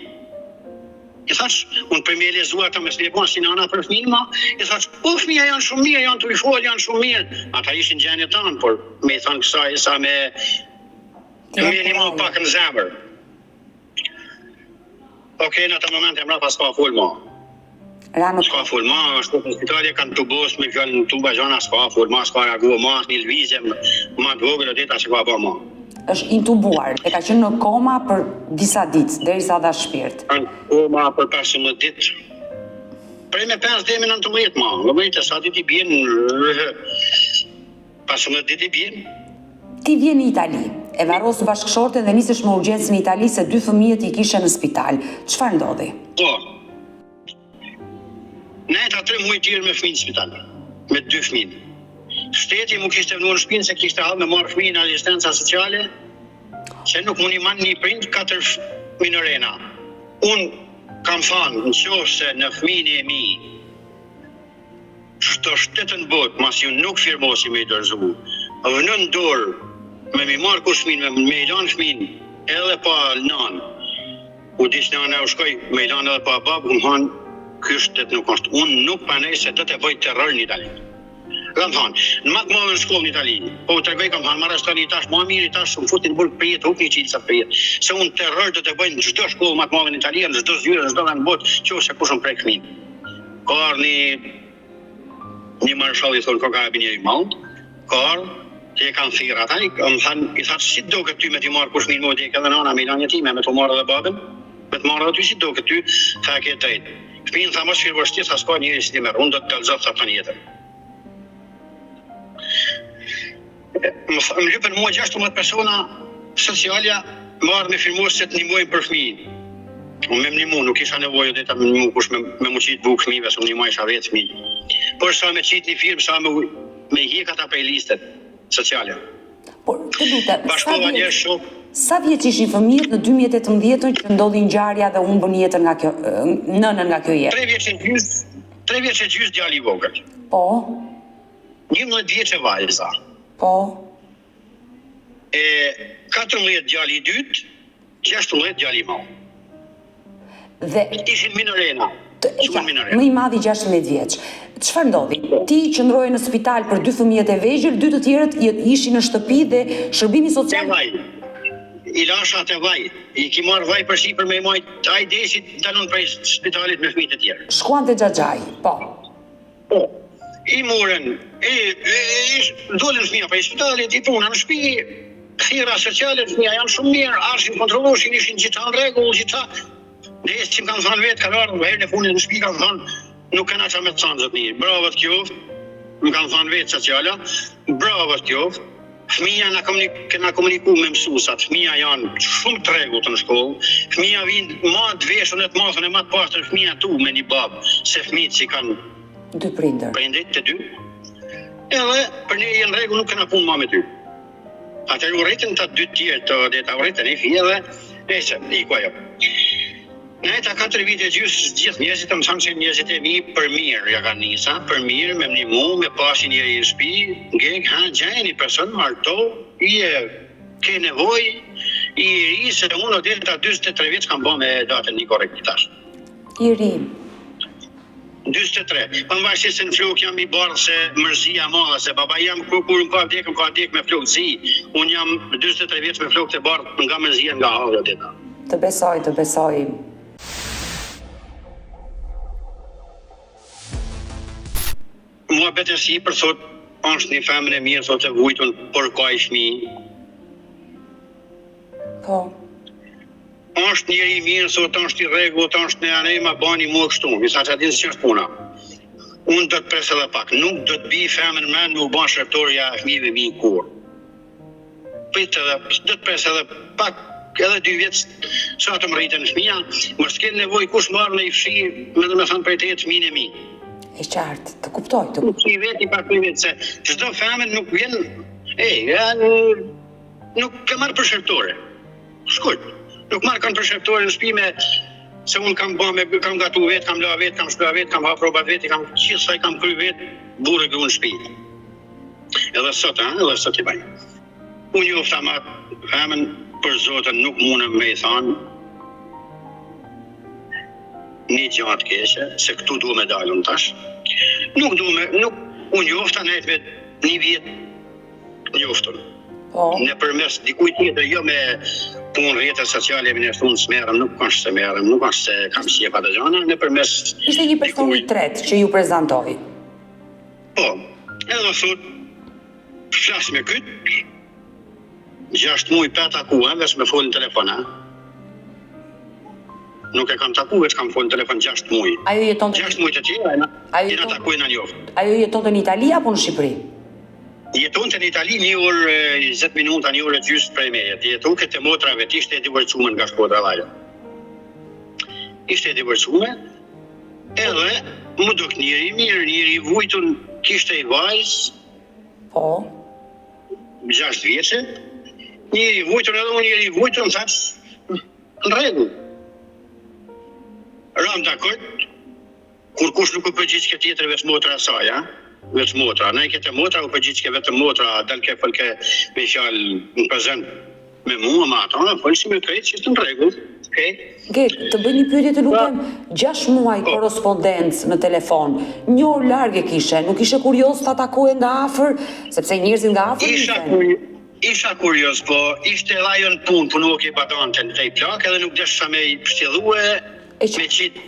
I thash, unë për me lezuar të me slepon si nana për fëmin ma, i thash, fëmija janë shumë mirë, janë të i folë, janë shumë mirë. Ata ishin gjenje tanë, por me i thanë kësaj, sa me një mu pak në zemër. Okej, në atë moment e mra pas ka folë ma. S'ka folë ma, është në spitali kanë të bos me fjallë në tuba gjana, s'ka folë ma, s'ka reagua ma, një lvizje, ma të vogël o dita që ka ba ma. Është intubuar, e ka qenë në koma për disa ditë, derisa dha shpirt. Në koma për 15 ditë. Prej me 5 dhe me 19 ma, në mëjtë, sa ditë i bjenë, 15 ditë i bjenë. Ti vjen në Itali, e varros bashkëshorten dhe nisesh me urgjencë në Itali se 2 fëmijët i kishe në spital. Çfarë ndodhi? Po. Ne ta 3 muaj tjerë me fëmijë në spital, me 2 fëmijë. Shteti mu kishte vënë në shpinë se kishte hallë me marrë fëmijë në asistenca sociale, se nuk mundi man një prind 4 minorena. Unë kam thanë, në qoftë se në fëmijën e mi, shto shtetën botë, mas ju nuk firmosi me i dorëzu, vënën dorë, me mi marrë kush fëmijën, me i lanë fëmijën, edhe pa nanë. U disë në u shkoj, me i lanë edhe pa babë, më hanë, ky shtet nuk është. Unë nuk panej se do të bëj terror në Itali. Kam thonë, në matë mëve në shkollë në Itali, po të regoj kam thonë, marrë stani i tash, ma mirë i tash, më futin burg për jetë, huk një qilë sa për jetë. Se unë terror do të bëjnë në gjdo shkollë matë mëve në Itali, në gjdo zhjyrë, në gjdo dhe në botë, që se kushën prej këmin. Ka arë një marshall i thonë, ka karabinieri maund, ka arë, të e kanë thirë ata, më thanë, i thanë, si do këtë ty me t'i marrë kush minë modi, edhe nana me ilanja time, me t'u marrë edhe babën, me t'marrë edhe ty, si do këtë ty, tha ke drejt. Fëmijën tha mos firë vështirë, tha s'ka njëri si ti merë, unë do të tëllëzat sa të jetën. Më lypën mua 16 persona socialja marrë me firmos se të nimojnë për fëmijin. Unë me më nimu, nuk isha nevojë dhe ta me nimu kush me mu qitë bukë fëmijve, se unë nimoj isha vetë fëmijë. Por sa me qitë një firmë, sa me hjek ata prej listet sociale. Por, të lute, Bashkova një shumë. Sa vjeç ishin fëmijët në 2018 që ndodhi ngjarja dhe humbën jetën nga kjo nënën nga kjo jetë? 3 vjeç e gjys djali i vogël. Po. 11 vjeç e vajza. Po. 14 djali i dytë, 16 djali i madh. Dhe ishin minorena. Më i madhi 16 vjeç. Çfarë ndodhi? Ti qëndroje në spital për 2 fëmijët e vegjël, 2 të tjerët ishin në shtëpi dhe shërbimi social. I lasha të vaj, i ki marrë vaj për shqipër me i majt, a i desit dalon prej spitalit me fëmijët e tjerë. Shkuan të xhaxhaj, po. Po, i muren, dolin fëmija prej spitalit, i puna në shtëpi, thira sociale, fëmija janë shumë mirë, arshin kontroloshin, ishin gjitha në regull, gjitha. Dhe që më kanë thonë vetë, ka rarë, herë në funit në shtëpi kanë thonë, nuk kanë qa me të sanë zëtë një. Bravo të kjo, më kanë thonë vetë sociala, bravo të kjo. Fëmija na komuniku me mësusat, fëmija janë shumë të rregullt në shkollë, fëmija vinë ma të veshën e të masën e ma të pastër fëmija tu me një babë, se fëmijët që kanë 2 prindër. Prindrit të 2, edhe për një jenë rregull nuk këna punë ma me ty. Atër u rritën të 2 tjerë të deta u rritën e fije dhe, nese, i ku ajo. Në e ta 4 vite gjysë gjithë njerëzit, më thanë që njerëzit e mi për mirë ja kanë nisa, për mirë, me më mu, me pasi njeri në shpi, ngek, gjajnë një person marto, i e ke nevoj, i ri, se unë o dhe ta 23 vjeç kam bo me datën një korektitar. I ri. 23. Përmvajsi se në flok jam i barë se mërzia madhe, se baba jam kur më ka vdek me flok zi, unë jam 23 vjeç me flok të barë nga mërzia nga halë dhe ta. Të besoj. Mua betësi për thot, është një femën e mirë, thot e vujtun, por ka i fëmi. Po. është njeri i mirë, thot është i rregullt, është në anej ma bani mua kështu. Mi sa që atin së që është puna. Unë do të presë edhe pak, nuk do të bi femën me në u ban shërtorja fëmijëve mi kur. Pritë edhe, do të presë edhe pak, edhe 2 vjetë sa të më rritën fëmija, më s'ken nevoj kush marrë në i fshi, me dhe me thanë për të jetë fëmijën e mi. E qartë, të kuptoj. Nuk i veti pa 3 vjetë, se çdo femën nuk vjen, nuk ke marrë për shërtore. Shkurt, nuk marrë kanë për shërtore në shtëpi me se unë kam gatu vetë, kam la vetë, kam shpëra vetë, kam ha probat vetë, kam gjithë saj kam kry vetë, burë gru në shtëpi. Edhe sot i bajnë. Unë jofta ma femën për Zotën nuk mundëm me i thanë një gjatë keqe, se këtu du me dalën tash. Unë jofta nejt me një vjetë njoftën. Në përmes dikuj tjetër, jo me punë rrjetet sociale, me nështu në smerëm, nuk është se merëm, nuk është se kam si e pa të gjana, në përmes... Ishte një person i tretë që ju prezentoj. Po, edhe thot, flasë me kytë, 6 muaj pa takuar, veç me folën telefon, Nuk e kam taku, veç kam folën telefon 6 muaj. Ajo jeton të 6 muaj të tjera, jena takuar në njoftë. Ajo jeton të në Itali apo në Shqipëri? Jeton të në Itali 1 orë 20 minuta, 1 orë gjysmë prej meje. Jeton këtë motrave, ishte e divorcume nga Shkodra Valle. Ishte e divorcume, edhe më duk njëri mirë, njëri vujtun, kishte i vajzë, Po. 6 vjeçe, njëri vujtun edhe unë njëri vujtun, thash, në rregull. Ram dakord, kur kush nuk u përgjigj këtë tjetër veç motra e saj, veç motra. Ne këtë motra u përgjigj vetëm motra, dal ke folke me fjalë në prezent me mua, ma ata, folsi me krejt që është në rregull. Okay? Të bëj një pyetje të lutem, 6 muaj korrespondencë në telefon, 1 orë larg e kishe, nuk ishe kurioz ta takoje nga afër, sepse njerëzit nga afër Isha kurioz, po ishte edhe ajo në punë, punohej badante në tej plak, edhe nuk desha me i pështjellue, me qitë,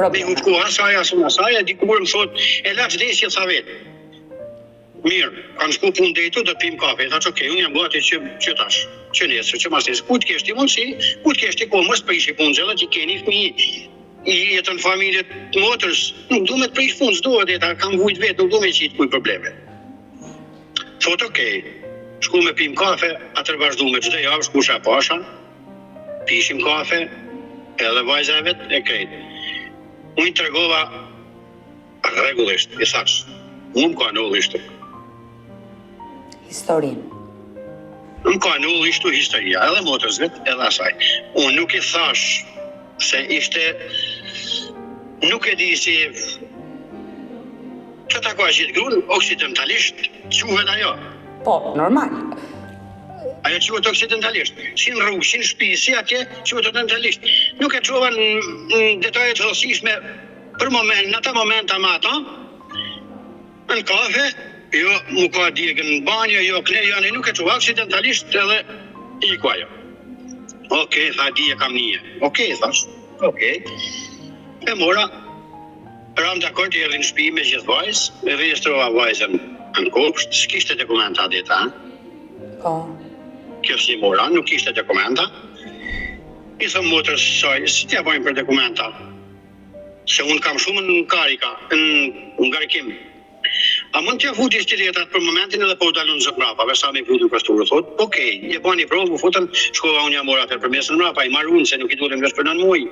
me hupku asaj, dikur më thot, e la qdesje sa vetë. Mirë, kanë shku punë dejtu, do të pim kafe, thaç, okej, unë jam gati që tash, që nesër, që mas nesër, ku të keshti mundësi, ku të keshti kohë, mos prishi punë, gjëllat që keni fëmijë, i jetën familjet motërës, nuk du me të prish punë, s'duhet e ta kam vujt vetë, nuk du me qitë kuj probleme. Thot, okej, shku me pim kafe, atër vazhdu me çdo javë, shkusha pasha, pishim kafe, edhe vajza e vetë e krejt. Unë i tregova rregullisht, i thash, unë ka në ishtu. Historin. Unë ka në ishtu historia, edhe motërës vetë, edhe asaj. Unë nuk i thash se ishte, nuk e di si, që ta ka gjithë grunë, oksidentalisht, quhet ajo. Po, normal. Ajo quhet oksidentalisht. Si në rrugë, si në shtëpi, si atje, quhet oksidentalisht. Nuk e çova në detaje të rëndësishme për moment, në ata momenta me ata, në kafe, jo mu ka djegën në banjo, jo klejo, nuk e çova oksidentalisht edhe i ku ajo. Okej, tha dije kam nije. Okej, thash. Okej. E mora, ram dakord i erdhi në shtëpi me gjithë vajzë, e regjistrova vajzën në kopsht, s'kishte dokumenta deta, Po. Kjo si mora, nuk ishte dokumenta. I thëm motrës saj, si t'ja bojmë për dokumenta? Se unë kam shumë në karika, në ngarikim. A mund t'ja futi stiletat për momentin edhe po u dalun zë mrapa, versa me futu pasturë, thot, okej, je bani provë, u futën, shkova unë ja mora për përmesën mrapa, i marrë unë, se nuk i duhet vesh për 9 muaj.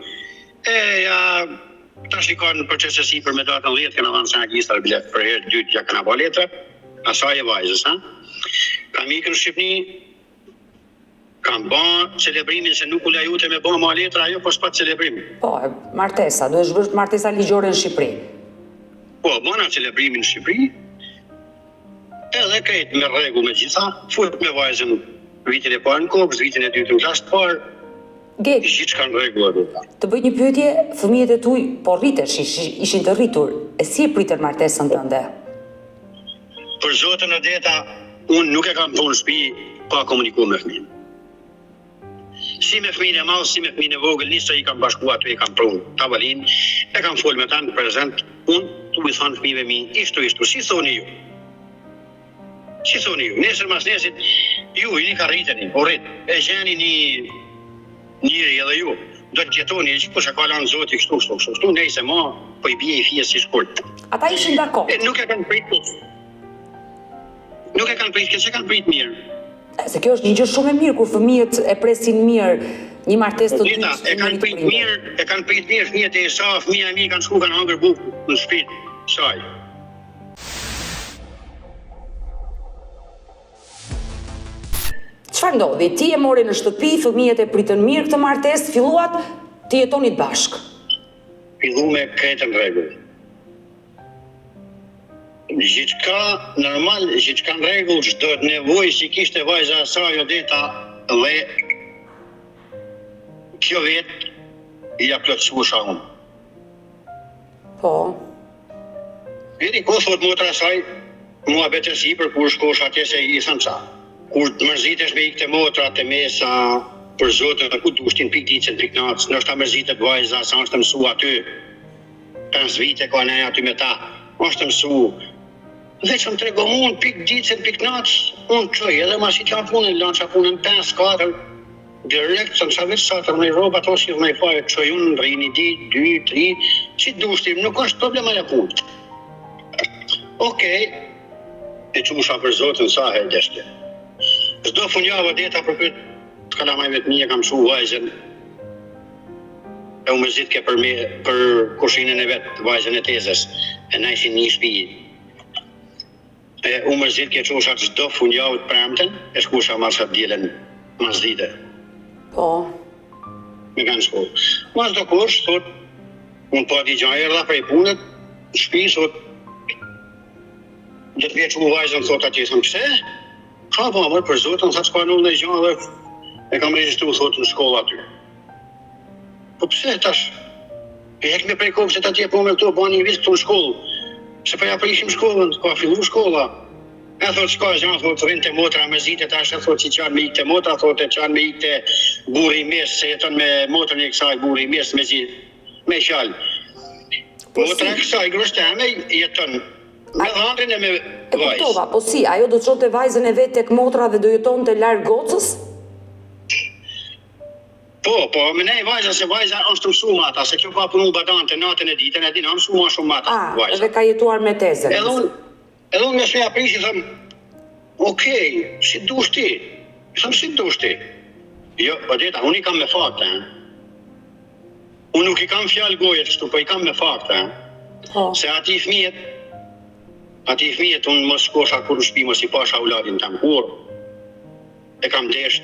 Tash i ka në përqesësi për me datën 10, këna dhanë se nga gjistar bilet për herë 2, ja këna ba letra, asaj e vajzës, Kam ikë në Shqipni, kam ba celebrimin se nuk u lajute me ba ma letra, ajo po s'pa celebrim. Po, martesa, do është bërë martesa ligjore në Shqipëri. Po, bona celebrimin në Shqipëri, edhe krejt me rregull me gjitha, fut me vajzën vitin e parë në kopës, vitin e dytë në klasë të parë, gjithë ka në rregull. Të bëj një pyetje, fëmijët e tuaj po rritesh, ishin të rritur, e si e pritër martesën tënde? Për zotën e deta, unë nuk e kam thonë shtëpi pa komuniku me fëmijën. Si me fëmijën e madh, si me fëmijën e vogël, nisë i kam bashkuar aty, i kam prunë tavolin, e kam folë me ta në prezent, unë tu i thonë fëmijëve mi, ishtu, si thoni ju? Si thoni ju? Nesër mas nesit, ju i një ka rriteni, o rrit, e gjeni njëri edhe ju, do të jetoni, që kusha ka lanë zoti, kështu, nejse ma, po i bje i fjes si shkurt. Ata ishin dakord. Nuk e kanë pritur. Nuk e kanë pritur, se kanë pritur mirë. Se kjo është një gjë shumë e mirë, kur fëmijët e presin mirë një martesë të dytë. E kanë pritur mirë, fëmijët e sa, fëmija e mi kanë shku, kanë hangër bukë në shtëpi, saj. Çfarë ndodhi? Ti e mori në shtëpi, fëmijët e pritën mirë këtë martesë, filluat të jetonit bashkë. Fillu me kretën rregull. Gjithka normal, gjithka në rregull, çdo nevojë që kishte vajza e saj Odeta dhe kjo vetë ja plotësuesha unë. Po. Veri ko thot motra e saj, mua betesi për kur shkosh atje se i thënë qa. Kur të mërzitesh me ikte motra të mesa, për zotën, ku dushtin pik dicën, pik natës, nështë ta mërzitet vajza, sa është të mësu aty, 5 vite ka ne aty me ta, është të mësu. Veç më trego mund, pik dicën, pik natës, unë qoj, edhe ma si t'ja punën, lanë qa punën 5-4, direkt, së në sa veç satër, në i roba to si në i fajë, qoj unë, rrini dit, 2-3, që dushtim, nuk është problema e punë. Okej, e qusha për zotën sa herë deshte. Çdo funjavë Odeta për këtë të kalamajve të mija kam shu vajzën e u mërzit ke për me, për kushinën e vetë, vajzën e tezës, e na ishin një shtëpi. E u mërzit ke qusha çdo funjavë të premten, e shkusha marsha të djelen mazdite. Po. Me kanë shku. Mas do kush, thot, unë po ati gjaj erda prej punët, shpi, thot, do të vjeç u vajzën, thot atje, thëmë, pse? Ka po, mërë për zotën, thot, s'ka null në gjë dhe e kam regjistru, thot, në shkolla aty. Po pse, tash? E hek me prej kokë se t'atje po me këto, ba një vit këtu në shkollë. Se pa ja prishim shkollën, ka fillu shkolla. E thot, s'ka gjë, thot, rrinë të motra mërzite, tash e thot, si qanë me ikte motra, thot, e qanë me ikte burri mes, se jeton me motrën e kësaj burri mes, me qallë. Motra e kësaj groshteme jeton me dhëndrin e me E vajzë. kuptova, po si, ajo do të çonte vajzën e vet tek motra dhe do jetonte larg gocës? Po, me nej vajza se vajza është mësu mata, se kjo ka punu badante natën e ditën, e dina mësu ma shumë mata vajza. Edhe ka jetuar me tezën. Edhe unë me shmeja prishi, thëmë, okej, si dush ti? Thëmë, si dush ti? Jo, Odeta, unë i kam me fakte, Unë nuk i kam fjallë gojet kështu, po i kam me fakte, Po. Se ati fëmijet unë mos shkosha kur në shpi, mos i pasha uladin tam kur. E kam desht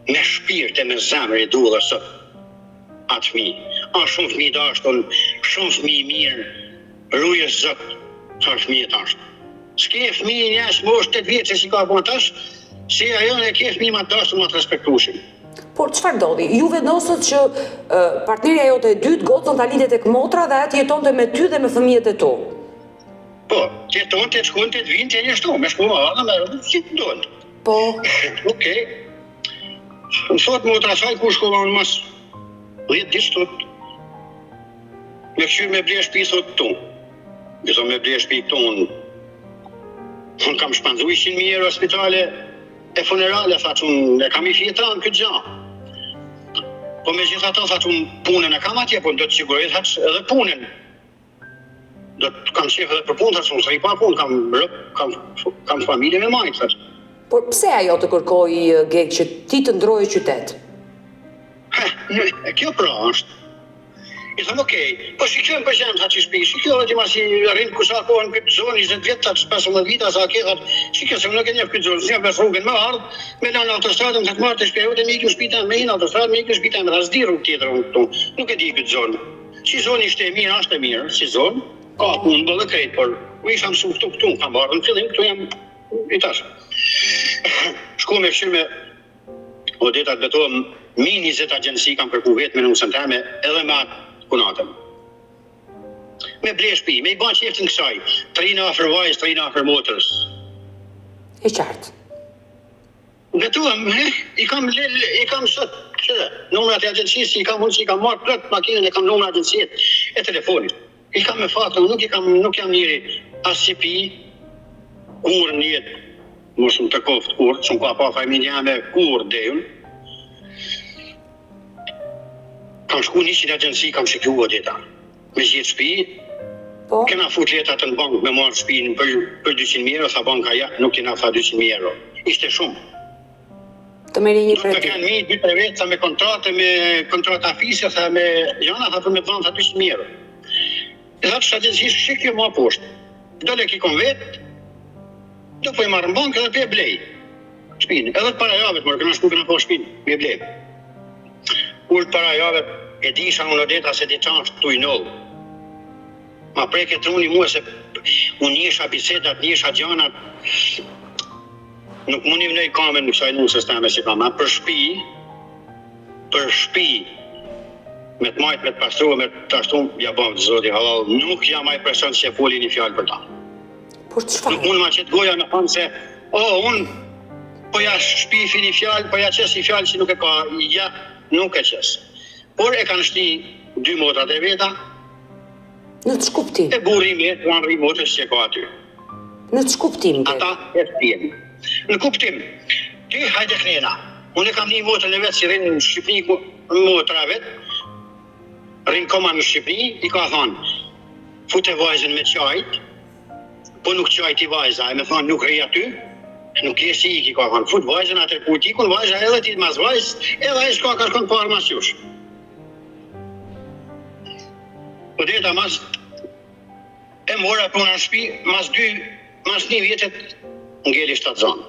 me shpirt e me zemër e du dhe sot atë fëmi. Shumë fëmi dashton, shumë fëmi mirë, rujës zot, ka fëmijet ashtë. S'ke fëmi njës më është 8 vjetë, se si ka bon tash, se ajo në ke fëmi ma dashton, ma të respektushim. Por çfarë ndodhi? Ju vendosët që partnerja jote e dytë gocën ta lidhet tek motra dhe atë jetonte me ty dhe me fëmijët e tu. Po, të jeton, të shkon, të vinë, të njështu, me shku më arë, me si të dojnë. Po. Okej. Më thot motra saj ku shkova unë mas 10 ditë thot. Me këshyr me ble shtëpi thot tu. Dhe me ble shtëpi këtu unë kam shpanzu 100.000 euro spitale e funerale, tha që unë e kam i fjetan këtë gjë. Po me gjitha ta, tha që unë punën e kam atje, po do të siguroj, tha që edhe punën. Do të kam shef edhe për punë, tha që unë së i pa punë, kam familje me majtë, tha që. Por pse ajo të kërkoi Geg që ti të ndroje qytet? Kjo pra është. I thëmë, okej, po shikëm për gjemë tha që shpi, shikëm dhe ti ma si rrinë kusa kohën këtë zonë, 20 vjetë, 15 vita, sa ke, shikëm se më nuk e njef këtë zonë, s'njef bes rrugën me ardhë, me lanë autostradën, të të marrë të shpjejote, me ikë në shpitan, me hinë autostradën, me ikë në shpitan, me rasdi rrugë tjetër unë këtu, nuk e di këtë zonë. Si zonë ishte e mirë, ashtë e mirë, si zonë, ka punë bëllë krejtë, por u isha mësu këtu, kam barë në fillim, këtu jam i tash. Shku me këshyr me Odeta të betohem, mi 20 agjensi kam kërku vetë me nusën teme, edhe me atë punatëm. Me ble shpi, me i ban qeftin kësaj, 3 afër vajzë, 3 afër motrës. E qartë. Betohem, i kam sot, numrat e agjencisë, i kam unë që i kam marrë plët makinën, e kam numrat e agjensijet e telefonit. I kam me faktën, nuk jam njëri as si pi, kur njët, mos më të koftë kur, që më ka pa familja me kur dhejun. Kam shku 100 agjensi, kam shikju Odeta. Me gjithë shpi, Po. kena fut letat në bankë me marrë shpinë për 200.000 euro, tha banka ja, nuk kena tha 200.000 euro. Ishte shumë. Të merri një Nuk të kredi. kanë mi 2-3 vetë, tha me kontrata fisë, tha me jana, tha për me dhanë, tha 200.000 euro. E tha që agjensi shikju ma poshtë. Dole ki kon vetë, do po i marrë në bankë edhe për e blej. Shpinë, edhe të para javet, mërë, këna shku këna po shpinë, me blej. Kur të para javet, e disha unë Odeta se ti qanë tu i nëllë. Ma preke truni mua se Unë njësha bisedat, njësha gjanat, nuk mundim në i kamen në kësaj nusës teme që kam, për shpi, me të majtë, me të pastru, me të ashtu, ja bëmë të zoti halal, nuk jam aj person që foli një fjallë për ta. Por të shfarë? Nuk mund ma qëtë goja me thonë se, unë po ja shpifi një fjallë, po ja qes një fjallë që nuk e ka, ja, nuk e qes. Por e kanë shti 2 motrat e veta, Në të shkuptim? e burimi e të anëri motës që ka aty. Në të shkuptim? Ata e shtjen. Në kuptim, ty hajde knena. Unë e kam një motrën e vetë që rinë në Shqipëni, motra vetë, rinë koma në Shqipëni, i ka thonë, fute vajzën me qajt, po nuk qajt i vajza, e me thonë nuk rri aty, nuk jesi i ka thonë, fut vajzën atër ku ti, kun vajza edhe ti mas vajzë, edhe e shka kërkon parë mas jush. Po deta mas, e mora puna në shpi, mas 1 vjetet ngeli 7 zonë.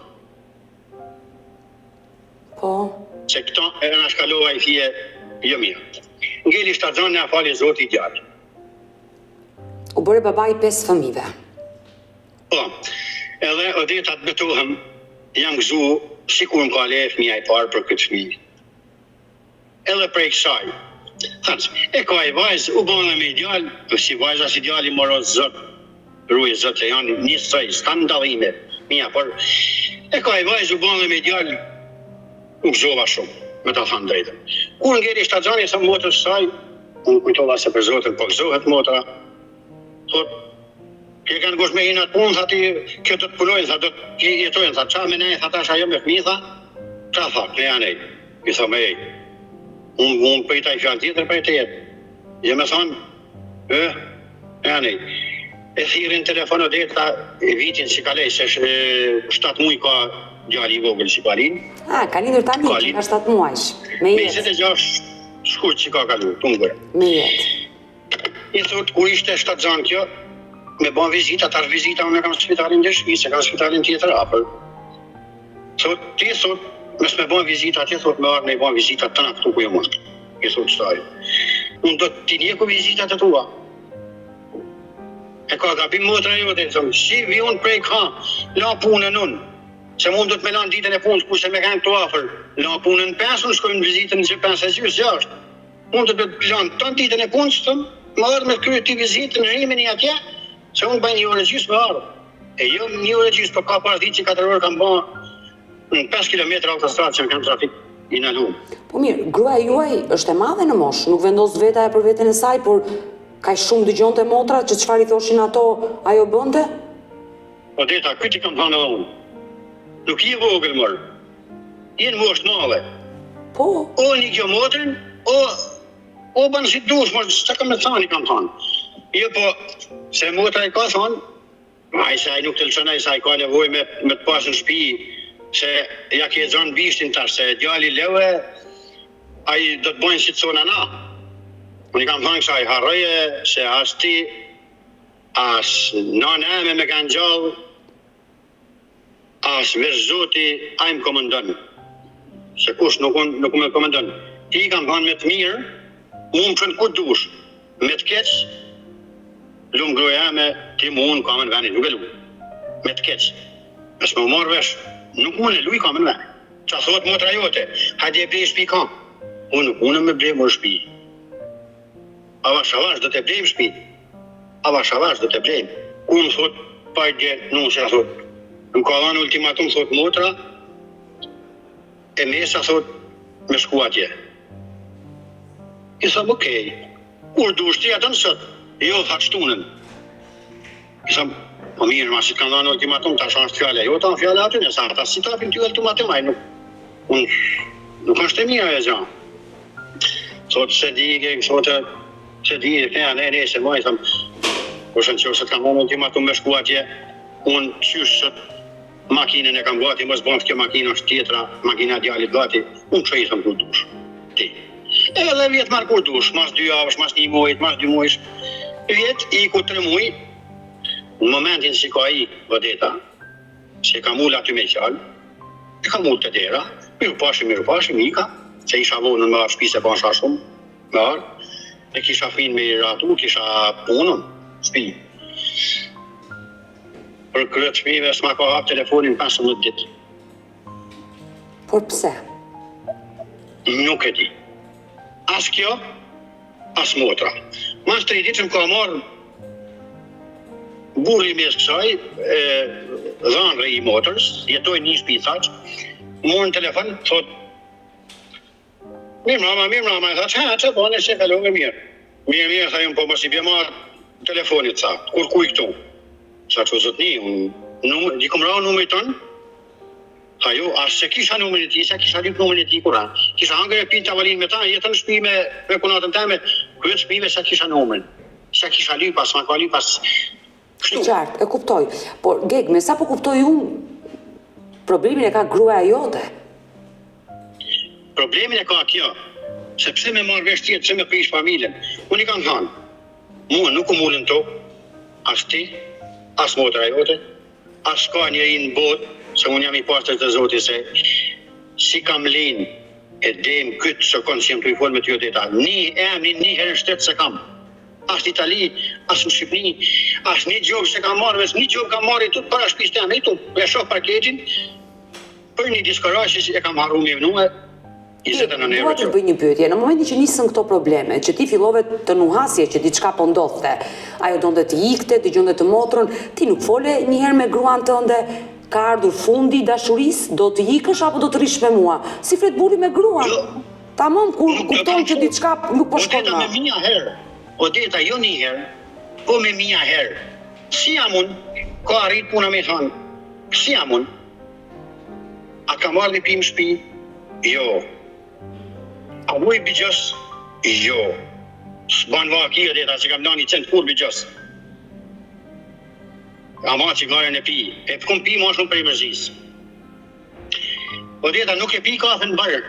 Po. Se këto e në shkalova i fije jo mirë. Ngeli 7 zonë në afali zoti i gjallë. U bëre baba i 5 fëmijëve. Po, edhe odeta të betohem, jam gëzu sikur më ka le fëmija i parë për këtë fëmijë. Edhe prej kësaj, thënë, e ka i vajzë, u bënë me ideal, si vajza si ideali moro zot, ruje zot e janë një sëj, s'kanë ndalime, mija, por e ka i vajzë, u bënë me ideal, u gëzova shumë, me ta thënë drejtën. Kur ngeri 7 zonë, e thëmë motës saj, unë kujtova se për zotën, po gëzohet motra, thot, që kanë gosh me hinë atë punë, tha ti, kjo të punojnë, tha do të jetojnë, tha qa me nej, tha tash ajo me fëmi, tha, qa tha, ne janë ej, i tha me ej, unë pëjta i fjallë tjetër për e të jetë, je me thonë, ne janë ej, e thirin telefonët e ta vitin që ka lej, se 7 muaj ka djali i vogël që ka linë. Ka lindur tani, që ka 7 muajsh, me jetë. 26 shkurt që ka kalu, tungër. Me jetë. I thot, kur ishte 7 zonë kjo, me bon vizita, tash vizita, unë e kam spitalin dhe shpi, se kam spitalin tjetër apër. Thot, ti thot, mes me bon vizita, ti thot, me arë me bon vizita të në këtu ku jo mund. I thot, qëtaj. Unë do t'i njeku vizitat e tua. E ka gabim motra jote, thot, si vi unë prej ka, la punën unë. Se mund do të me lanë ditën e punës, ku se me kanë këtu afer. La punën 5, unë shkojmë në vizitën që 5 e gjysë, jashtë. Mund të lanë të ditën e punës, më arë me kryet t'i vizitë në rrimin i atje, se unë bëjnë 1 orë gjysë me arë. E jo 1 orë gjysë, për ka pas ditë që 4 orë kam bënë në 5 km autostradë që më kam trafik i në lumë. Po mirë, gruaja juaj është e madhe në moshë, nuk vendos veta e për veten e saj, por ka shumë dëgjonte motra që çfarë i thoshin ato, ajo bënte? Po deta, këtë i kam thënë edhe unë. Nuk i vogël mërë. Jenë moshë të madhe. Po. O një kjo motrën, o banë si dush, mërë, që kam me thani kam thënë. Jo, po, se motra i ka thonë, saj nuk të lëshënaj, saj ka nevoj me të pasë në shpi, se ja ke zonë bishtin tash, se djali lewe, a i do të bojnë si të sona na. Unë i kam thënë kësaj, harroje, se as ti, as nane me kanë gjallë, as vesh zoti, a i më komendon. Se kush nuk me komendon. Ti i kam thënë me të mirë, unë më qënë kur dush, me të keqë, lumë gruja me ti mu unë kamen veni, nuk e lu. Me të keqë. Mes me marrë vesh, nuk unë e lu i kamen veni. Qa thot motra jote, hajde e blej shpi kam. Unë me blej më shpi. Avash do të blejmë shpi. Avash do të blejmë. Ku më thot, pajtje, nuk se thot. Më ka dhanë ultimatum, thot motra, e mesa thot, me shku atje. I thot, okej, kur du shti atë nësët, jo, tha qëtunën. I thot, po mirë, ma si të kanë dhanë ultimatum, ta shanë fjale, jo, ta në fjale aty, nësa, ta si tapin t'ju ultimatum, nuk është e mirë e gjanë. Thot, se di, se ma, i thëm, përshën që se të kanë dhanë ultimatum me shku atje, unë qyshë makinën e kam gati, mos bënd kjo makinë është tjetra, makina djalit gati, unë që i thëm kur dush. Ti. Edhe vjetë marë kur dush, mas 2 javësh, mas 1 muajt, mas 2 muajsh, vjetë i ku 3 muaj, në momentin që ka i vëdeta, që ka mull aty me qallë, e ka mull të dera, miru pashim, i ka, se isha vonën me arë shpi se pasha shumë, me arë, e kisha fin me i ratu, kisha punën, shpi. Për kryet shpive s'ma ka hap telefonin 15 ditë. Por pse? Nuk e di. As kjo, as motra. Mas 3 ditë më ka marrë burri mes kësaj, dhanre i motrës, jetoj një shtëpi thaç, morën telefon, thot, mirë mama, thaç, që bane se kalon mirë. Mirë, thajëm, po mos i bje marrë telefonit, tha, kur kuj këtu. Sa që zotni, di kom ra numërit tonë, ajo, as se kisha numërin e ti, se kisha lyp numërin e ti kura. Kisha hangër e pinë tavalin me ta, jetën në shtëpi me kunatën teme, kryet shpive se kisha numërin. Se kisha lyp, as ma ka lyp, as kështu. Qartë, e kuptoj. Por, Gegme, sa po kuptoj unë, problemin e ka gruaja jote? Problemin e ka kjo, sepse me marrë vesh tjetë, se me prish familjen. Unë i kam thanë, mua nuk u mullën tokë, as ti, as motra jote, as ka njëri në botë, se unë jam i pastër të Zotit se si kam linë e dem këtë që konë që jem të i folë me t'jo deta. Një herë në shtetë se kam. As në Itali, as në Shqipëni, as një gjobë se kam marrë, një gjobë kam marrë i tutë para shpis të jam, i tutë e shoh parketin, për një diskorashë që e kam harru me vënue, 29 euro. Dua të bëj një pyetje. Në momentin që nisën këto probleme, që ti fillove të nuhasje që diçka po ndodhte, ajo donte të ikte, dëgjonte të motrën, ti nuk fole një herë me gruan tënde, ka ardhur fundi i dashurisë, do të ikësh apo do të rish me mua? Si flet burri me gruan? Tamam, kur kupton që diçka nuk po shkon më. më. Me mia herë. Odeta jo një herë, po me mia herë. Si jam unë? Ka arrit puna me thonë. Si jam unë? A ka marrë dhe pimë shpi? Jo. A vuj bigjës? Jo. S'ban vaki Odeta, që kam dani cent kur bigjës. Ama që garen e pi. E pëkum pi ma shumë për i mërzis. Odeta nuk e pi kafe në barë.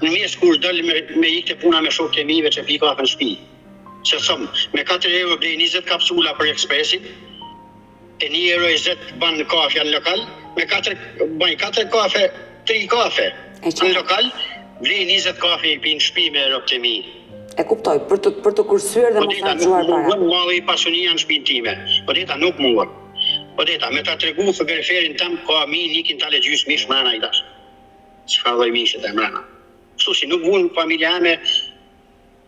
Në mes kur dëllë me ikte puna me shok të mive që pi kafe në shpi. Që thëmë, me 4 euro blej 20 kapsula për ekspresit, e 1 euro 20 banë kafe në lokal, me 4 kafe, 3 kafe në lokal, blej 20 kafe i pi në shpi me rop të mi. E kuptoj, për të kursyer dhe më faqzuar para. Odeta, nuk malë i pasunia në shpinë time. Odeta, nuk muar. Odeta, me ta tregu fotograferin tam, ka mi nikin tale gjysë mish mrena i dash. Që fa dhoj mishet e mrena. Kështu si nuk vunë familja me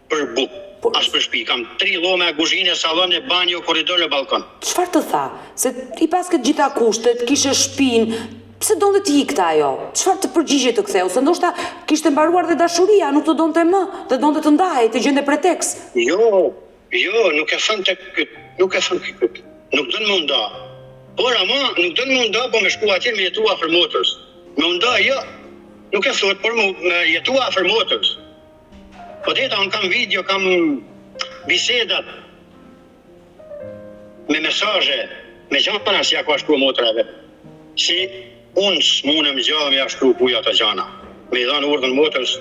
për buk, as për shpi. Kam 3 lome, guzhine, salone, banjo, koridor e balkon. Çfarë të tha? Se i pas këtë gjitha kushtet, kishe shpinë, pse donte të ikte ajo? Çfarë të përgjigje të ktheu? Se ndoshta kishte mbaruar dhe dashuria, nuk të donte më, dhe donte të ndahej, të gjende pretekst. Jo, nuk e thënë të këtë, nuk e thënë këtë. Nuk dënë më nda. Por ama, nuk dënë më nda, po me shku atje me jetu afër motrës. Me nda, jo, nuk e thot, por me jetu afër motrës. Odeta, unë kam video, kam bisedat me mesaje, me gjana si ja ka shkru motrave. Si unë s'munëm gjallë me ja shkru puja të gjana. Me i dhanë urdhën motrës,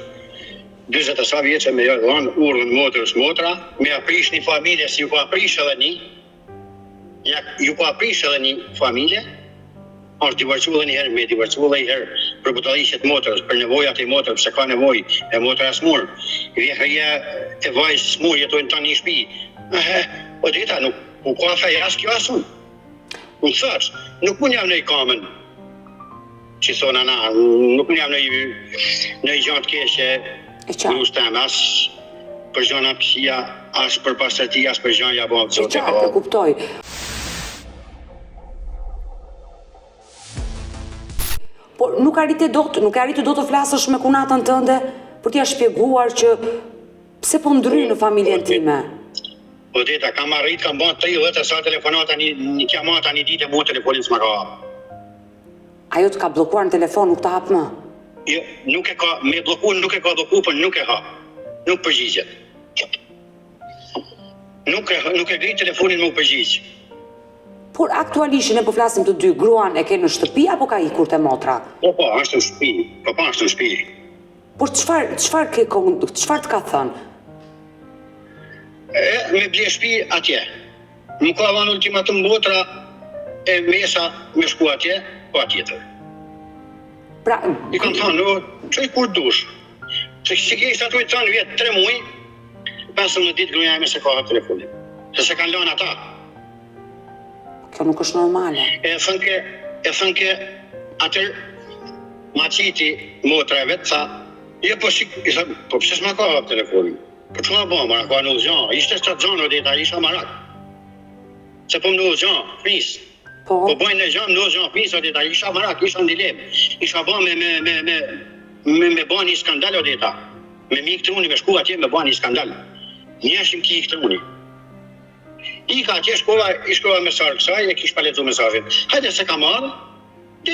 20 e sa vjeqe me ja dhanë urdhën motrës motra, me aprish një familje si ju ka aprish edhe një, ju ka aprish edhe një familje, është divarcu dhe një herë, me divarcu dhe një herë për butalishet motrës, për nevojat e motrës, se ka nevoj e motra e smurë. Vjehëria e vajzë smurë jetojnë të një shpi. Odeta, nuk u ka fej as kjo asun. Unë thëç, nuk unë jam në i kamen, që thona na, nuk unë jam në i gjatë keshe, në ustem, as për gjana pësia, as për pastërti, as për gjana jabon. E qartë, e kuptoj. Por nuk arritë do të flasësh me kunatën tënde për t'ja shpjeguar që pse po ndry në familjen time? Odeta, kam arrit, kam bën 30 e sa telefonata, një kjamata një ditë e mua telefonin s'ma ka hapë. Ajo të ka blokuar në telefon, nuk të hapë më? Jo, nuk e ka, me bloku, nuk e ka bloku, për nuk e hapë. Nuk përgjigjet. Nuk e gri telefonin më përgjigj. Por aktualisht ne po flasim të dy, gruan e ke në shtëpi apo ka ikur te motra? Po, është në shtëpi. Po, është në shtëpi. Por çfarë të ka thënë? Me ble shtëpi atje. Nuk ka dhanë ultimatum motra e mesa me shku atje, po atjetër. Pra, i kam thënë, çoj kur dush. Se si ke ishte ato i thënë vjetë 3 muaj, 15 ditë gruaja ime se ka hap telefonin. Se kanë lënë ata. Kjo nuk është normale. E thënke, atër ma qiti motra e vetë, tha, jo po i tha, po pëse s'ma ka hap telefonin? Po që ma ba, mara ka në udhëgjan, ishte shtatë gjanë o deta, isha marak. Se po më në udhëgjan, fnis. Po bojnë në gjanë, në udhëgjan, fnis o deta, isha marak, isha në dilem. Isha ba me ba një skandal o deta. Me mi këtë truni, me shku atje me ba një skandal. Njëshim ki i këtë truni. I ka atje i shkova mesazh kësaj, e kish pa lexuar mesazhin. Hajde se ka marrë,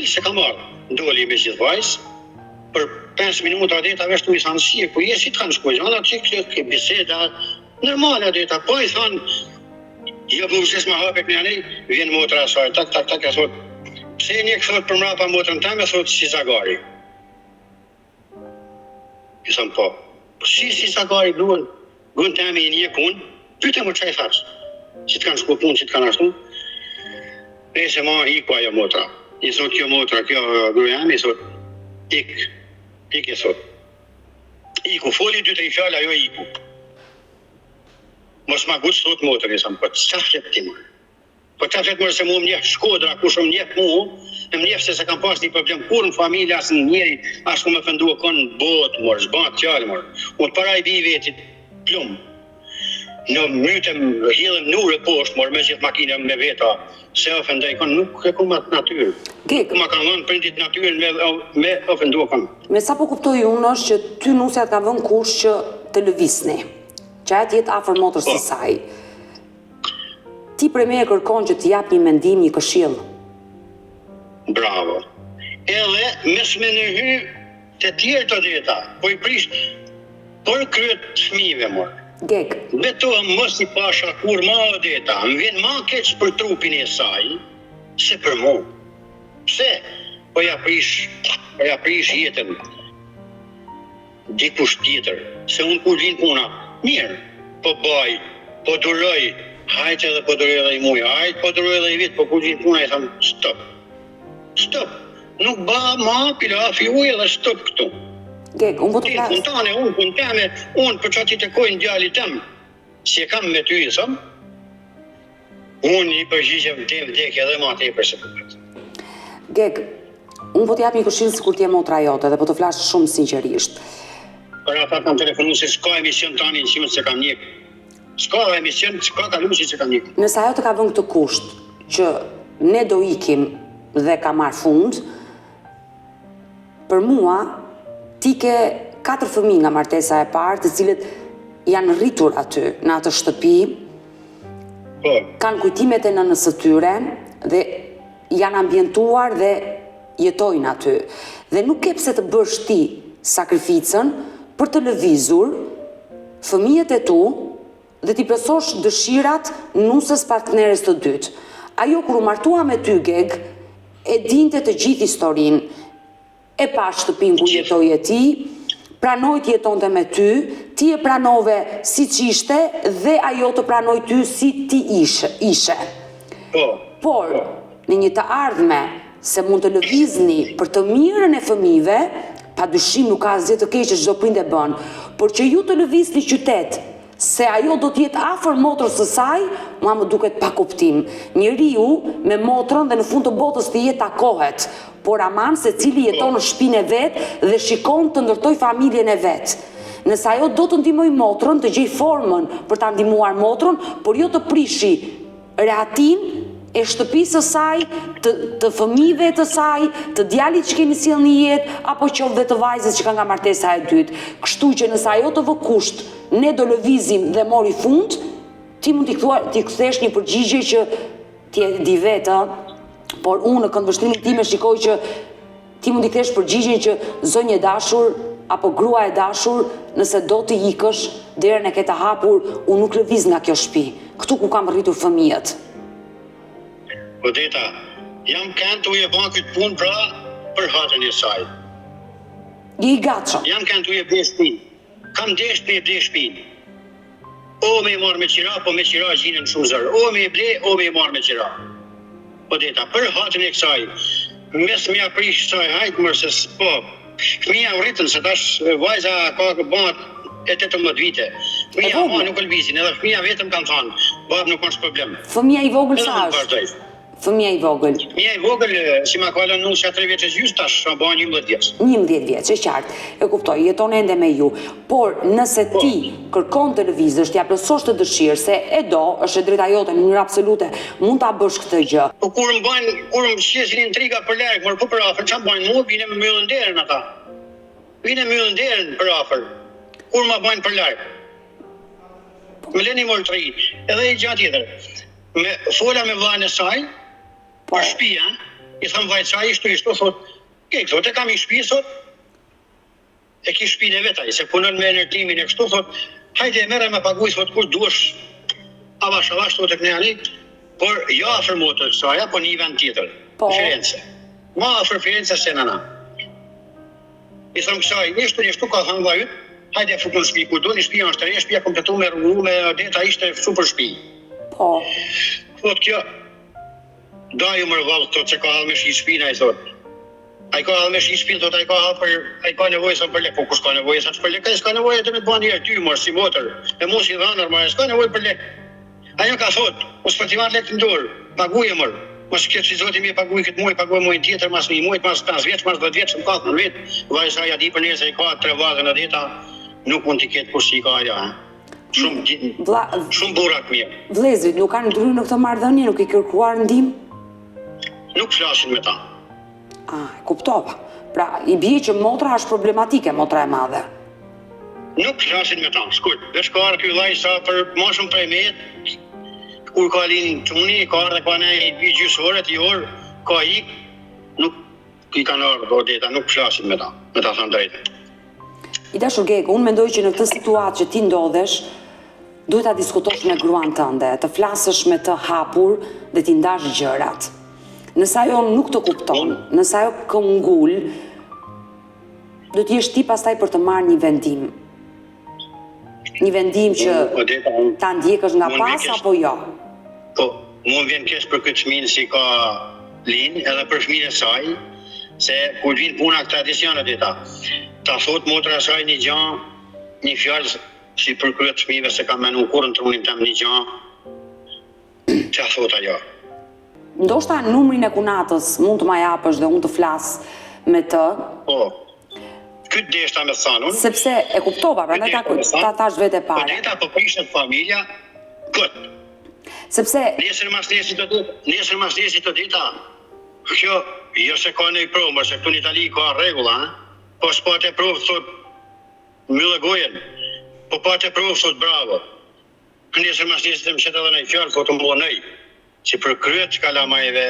se ka marrë. Doli me gjithë vajzë, për 5 minuta deta veshtu i thanë si, po si të kanë shkuaj, anë që këtë biseda, normale deta, po i thanë, jo po vëses ma hapet në anej, vjen motra asaj, tak, e thot, pse një këthot për mrapa motrën teme, thot si Zagari. I thanë po si Zagari gruan teme i një kun, pyte më qaj thash, që të kanë shku pun, që të kanë ashtu, e se ma iku ajo motra. I thot kjo motra, kjo gruja jam, i thot, ik e thot. Iku, foli 2-3 fjallë, ajo iku. Mos ma gutë thot motrë, i thot, po qa flet ti më? Po qa flet mërë se mu më njeh Shkodra, ku shumë njeh mu, më njeh se kam pas një problem, kur në familje, asë në njeri, asë ku me fëndua konë botë, mërë, zbatë qallë, mërë. Unë para i bi vetit, plumë. Në mytëm, hidhem nure poshtë, mërë me gjithë makinëm me veta, se ofendaj konë, nuk e ku ma të natyrë. Ku ma kanë dhënë prindit natyrën me ofendua konë. Me sa po kuptoj unë është që ty nusja të ka vënë kush që të lëvisni, që atë jetë afër motrës së saj. Ti prej me e kërkon që të jap një mendim, një këshill. Bravo. Edhe mes me në hy të tjerë të deta, po i prisht për kryet fëmijëve mërë. Gek. Betohem mos i pasha kur ma o deta, më vjen ma keq për trupin e saj, se për mu. Pse? Po ja prish jetën dikush tjetër, se unë kur vinë puna, mirë, po baj, po duroj, hajtë edhe po duroj edhe i muj, hajtë po duroj edhe i vitë, po kur vinë puna i thamë, stop, nuk ba ma pilafi uj edhe stop këtu. Gek, unë po të flasë. Unë puntane, unë për që ti të kojnë djali tëmë, si e kam me ty i thëmë, unë i përgjigjem të vdekje edhe ma të e përse përpët. Gek, unë po t'jap një këshill sikur t'je motra jote dhe po të flasë shumë sinqerisht. Për ata kam telefonu se s'ka emision tani në qimë se kam njekë. S'ka emision, s'ka kalusi se kam njekë. Nëse ajo të ka vënë këtë kusht që ne do ikim dhe ka marrë fund, për mua, ti ke 4 fëmijë nga martesa e parë, të cilët janë rritur aty në atë shtëpi, kanë kujtimet e nënës së tyre dhe janë ambientuar dhe jetojnë aty. Dhe nuk ke pse të bësh ti sakrificën për të lëvizur fëmijët e tu dhe t'i plotësosh dëshirat nusës partneres të dytë. Ajo kur u martua me ty, Geg, e dinte të gjithë historinë, e pa shtëpin ku jetoj e ti, pranoj të jetonte me ty, ti e pranove si që ishte dhe ajo të pranoj ty si ti ishe. Por, në një të ardhme se mund të lëvizni për të mirën e fëmijëve, pa dyshim nuk ka asgjë të keq që çdo prind e bën, por që ju të lëvizni qytet, se ajo do t'jetë afër motrës së saj, mua më duket pa kuptim. Njeriu me motrën dhe në fund të botës të jetë takohet, por aman se cili jeton në shtëpinë e vet dhe shikon të ndërtoj familjen e vet. Nëse ajo do të ndihmoj motrën, të gjej formën për ta ndihmuar motrën, por jo të prishi rehatin e shtëpisë së saj, të fëmijëve të saj, të djalit që keni sjellë në jetë, apo qoftë dhe të vajzës që ka nga martesa e dytë. Kështu që nëse ajo të vë kusht, ne do lëvizim dhe mori fund, ti mund t'i kthesh një përgjigje që ti e di vetë, por unë në këndvështrimin time shikoj që ti mund t'i kthesh përgjigjen që zonjë e dashur apo grua e dashur, nëse do të ikësh, derën e ke të hapur, unë nuk lëviz nga kjo shtëpi, këtu ku kam rritur fëmijët. Po deta, jam kanë të uje ban këtë punë pra për hatën e saj. Je i gatshëm. Jam kanë të uje ble shpinë. Kam desht me ble shpinë. O me i marrë me qira, po me qira gjinën shumë zërë. O me i ble, o me i marrë me qira. Po deta, për hatën e kësaj, mes me aprish saj, hajtë mërë se s'po. Fëmija u rritën, se tash vajza ka bëhat e 18 vite. Fëmija ma nuk lëvizin, edhe fëmija vetëm kanë thanë, babë nuk është problem. Fëmija i vogël sa është? Fëmija i vogël. Fëmija i vogël, si ma ka lënë nusja 3 vjeç e gjys, tash ka bën 11 vjeç. 11 vjeç, e qartë, e kuptoj, jeton ende me ju. Por nëse ti kërkon të lëvizësh, t'ja plotësosh të dëshirë, se e do, është e drejta jote në mënyrë absolute, mund ta bësh këtë gjë. Po kur më shqesin intriga për larg, por po për afër, çfarë bajnë mua, vine me mbyllën derën ata. Vine me mbyllën derën për afër. Kur ma bajnë për larg. Më lëni moltri, edhe i gjatë tjetër. Fola me vllajën e saj, për shtëpia, i thëm vajt çaj ishtu, thot, thot, e kam i shtëpi, thot, e ki shtëpinë e vetaj, se punon me enertimin e kështu, thot, hajde e merre me paguaj, thot, kur duesh, avash, thot, e këne ani, por jo afër motër saja, po një vend tjetër, Firenze. Ma afër Firenze se nëna. I thëm kësaj, njështu ka thënë vajut, hajde e fukun shtëpi, kur do një shtëpia është të re, shtëpia kompletu me rrugë, me deta ishte super shtëpi. Po. Thot kjo, da ju mërvall, thot se ka hallë me shi shpina, i thot. A i ka hallë me shi shpina, thot, a i ka nevojë sa për lek, po kush ka nevojë sa për lek, a i s'ka nevojë të me të banë njerë, ty mërë si motër, e mos i dhanër, ma e s'ka nevojë për lek. Ajo ka thot, mos për t'i marrë lek të ndorë, paguje mërë, mos këtë që zoti mi e paguj këtë muaj, paguj muaj tjetër, mas një muaj, mas 5 vjeç, mas 10 vjeç, më ka të në vetë, vaj sa ja di për njerë se i ka 3 vazën e deta, nuk mund t'i ketë kur si i ka aja, shumë burat mirë. Vlezrit nuk kanë ndryrë në këtë marrëdhënie, nuk i kërkuar ndihmë? Nuk flasin me ta. Kuptova. Pra, i bie që motra është problematike, motra e madhe. Nuk flasin me ta, skurt. Veç ka arë ky vllai sa për më shumë prej mejet, kur ka linë çuni, ka arë dhe ka ne i gjysore, t'i orë, ka ik, nuk i kanë arë do deta, nuk flasin me ta thënë drejtë. I dashur Geg, unë mendoj që në këtë situatë që ti ndodhesh, duhet ta diskutosh me gruan tënde, të flasësh me të hapur dhe t'i ndash gjërat. Nëse ajo nuk të kupton, nëse ajo këngul, do t'jesh ti pastaj për të marrë një vendim. Një vendim që ta ndjekësh nga pas apo jo? Po, mu vjen keq për këtë fëmijë si ka linë, edhe për fëmijën e saj, se kur vinë puna këta edicionet e ta thot motra e saj një gjan, një fjalë si për kryet fëmijëve se ka menu kur në trunin tem një gjan, që a thot ajo. Ndoshta numrin e kunatës mund të ma japësh dhe unë të flas me të. Po, këtë deshta me thanë unë. Sepse e kuptova, prandaj ta thash vetë Po pare. deta po prishet familja, këtë. Sepse Nesër mas nesi të dita, kjo, jo se ka në i provë, se këtu në Itali ka regula, po s'pa të provë, thot, mbyllë gojen, po pa të provë, thot, bravo. Nesër mas nesi të më qëtë edhe në i fjallë, thot, më nej, që për kryet që kalamajve,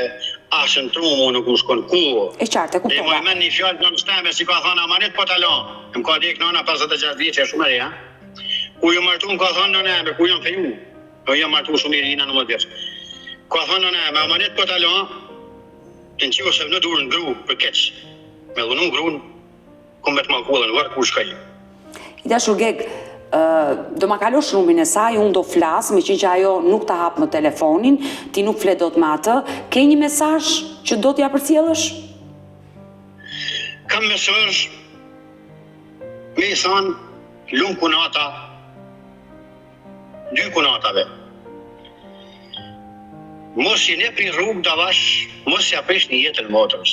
asë në trumë, nuk më shkon ku. e qartë, e Dhe kuptova. më i men një fjallë në msteme, si ka thana amanet po talon, më ka dek nana 56 vjeqe, shumë e reja. Ku ju martu më ka thonë në neme, ku jam feju, po jam martu shumë i rina në më vjeqe. Ka thonë në neme, amanet po talon, të në qio se në durë në gru për keq. Me dhunu grun, ku me të makullën, varë ku shkaj. I dashur Geg, do ma kalosh numrin e saj, unë do flas, me që ajo nuk ta hap më telefonin, ti nuk flet dot me atë, ke një mesazh që do t'ja përcjellësh? Kam mesazh me i thanë lumë kunata, 2 kunatave. Mos i ne pri rrugë davash, mos ja prish një jetën motrës.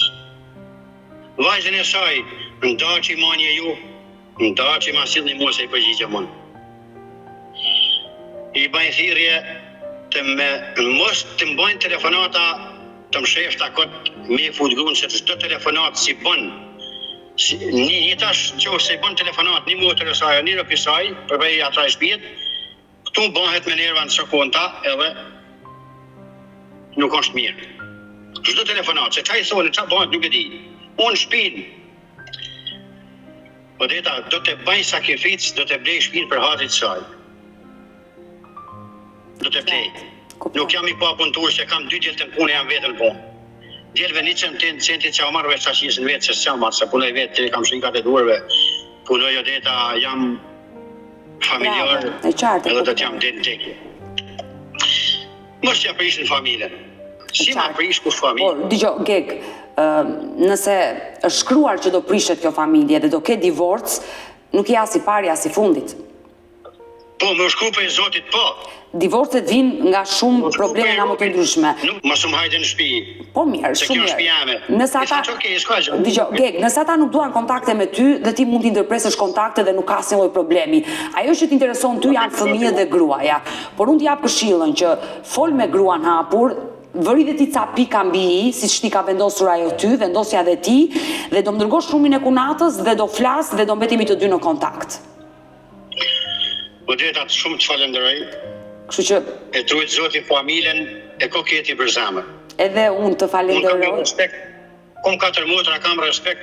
Vajzën e saj, nda që i manje ju, nda që i ma sill një mos e i përgjigje mund. I bajnë thirrje të mos të mbajnë telefonata të më shefta këtë me futgrun se të telefonat si bën. Një tash që se i bën telefonat një motër e saj, një rëpi saj, përbej atra i shpijet, këtu bëhet me nerva në sekonda edhe nuk është mirë. Çdo telefonat, se çaj thonë, ç'a bëhet nuk e di. Unë shpinë. Po deta, do të bëj sakrificë, do të blej shpinë për hatit saj. Do të blej. Nuk jam i pa punëtur, se kam 2 djelë të në punë, jam vetën punë. Djelëve 100 centit që a marrë veç ta qisën vetë, se s'jam atë, se punoj vetë, të kam shinkat e duarve. Punoj o deta, jam familjar, edhe do t'jam dhe në tekje. Mos që ja prish në familjen. Si ma prish kush familje? Por, digjo, Geg, nëse është shkruar që do prishet kjo familje dhe do ke divorc, nuk je as i pari as i fundit. Po, më shkru për e Zotit, po. Divorcet vinë nga shumë probleme nga më të ndryshme. Nuk më shumë hajde në shtëpi. Po mirë, Se shumë kjo është mirë. jame. Nëse ata, dëgjoj, Geg, nëse ata nuk duan kontakte me ty dhe ti mund t'i ndërpresësh kontakte dhe nuk ka asnjë lloj problemi. Ajo që t'intereson ty janë fëmijët dhe gruaja. Por unë t'jap këshillën që fol me gruan hapur, vëri dhe ti ca pika mbi I, siç ti ka vendosur ajo ty, vendosja dhe ti, dhe do më dërgosh shumin e kunatës dhe do flas dhe do mbetemi të dy në kontakt. Po drejtat shumë të falenderoj. Kështu që E trujt Zoti familjen e koketi për zemër. edhe unë të Unë kam falenderoj. respekt. Kom 4 motra, kam respekt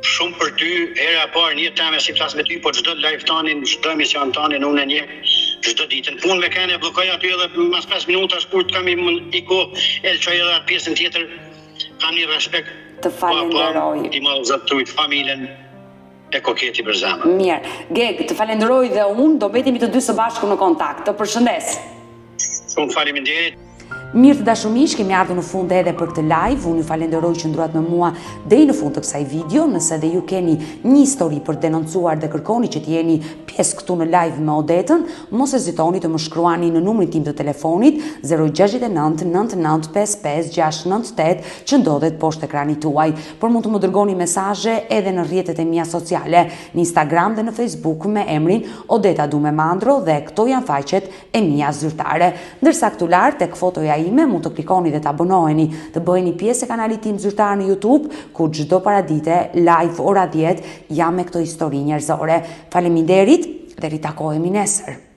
shumë për ty. Hera e parë një jetë teme si flas me ty, po çdo live tanin, çdo emision tanin unë e njeh çdo ditën. Punë me kanë bllokoj aty edhe mas 5 minutash kur të kam i kohë, e çoj edhe atë pjesën tjetër. Kam një respekt. Të falenderoj. Ti më zot trujt familjen e koketi për zemër. Mirë, Geg, të falenderoj dhe unë, do mbetemi të dy së bashku në kontakt. Të përshëndes. Shumë faleminderit. Mirë të dashumish, kemi ardhur në fund edhe për këtë live. Unë ju falenderoj që ndruat me mua deri në fund të kësaj video. Nëse dhe ju keni një histori për denoncuar dhe kërkoni që të jeni pjesë këtu në live me Odetën, mos hezitoni të më shkruani në numrin tim të telefonit 069 99 55 698 që ndodhet poshtë ekranit tuaj. Por mund të më dërgoni mesazhe edhe në rrjetet e mia sociale, në Instagram dhe në Facebook me emrin Odeta Dume Mandro dhe këto janë faqet e mia zyrtare. Ndërsa këtu lart tek fotoja ime mund të klikoni dhe të abonoheni, të bëheni pjesë e kanalit tim zyrtar në YouTube, ku çdo paradite live ora 10 jam me këto histori njerëzore. Faleminderit dhe ritakohemi nesër.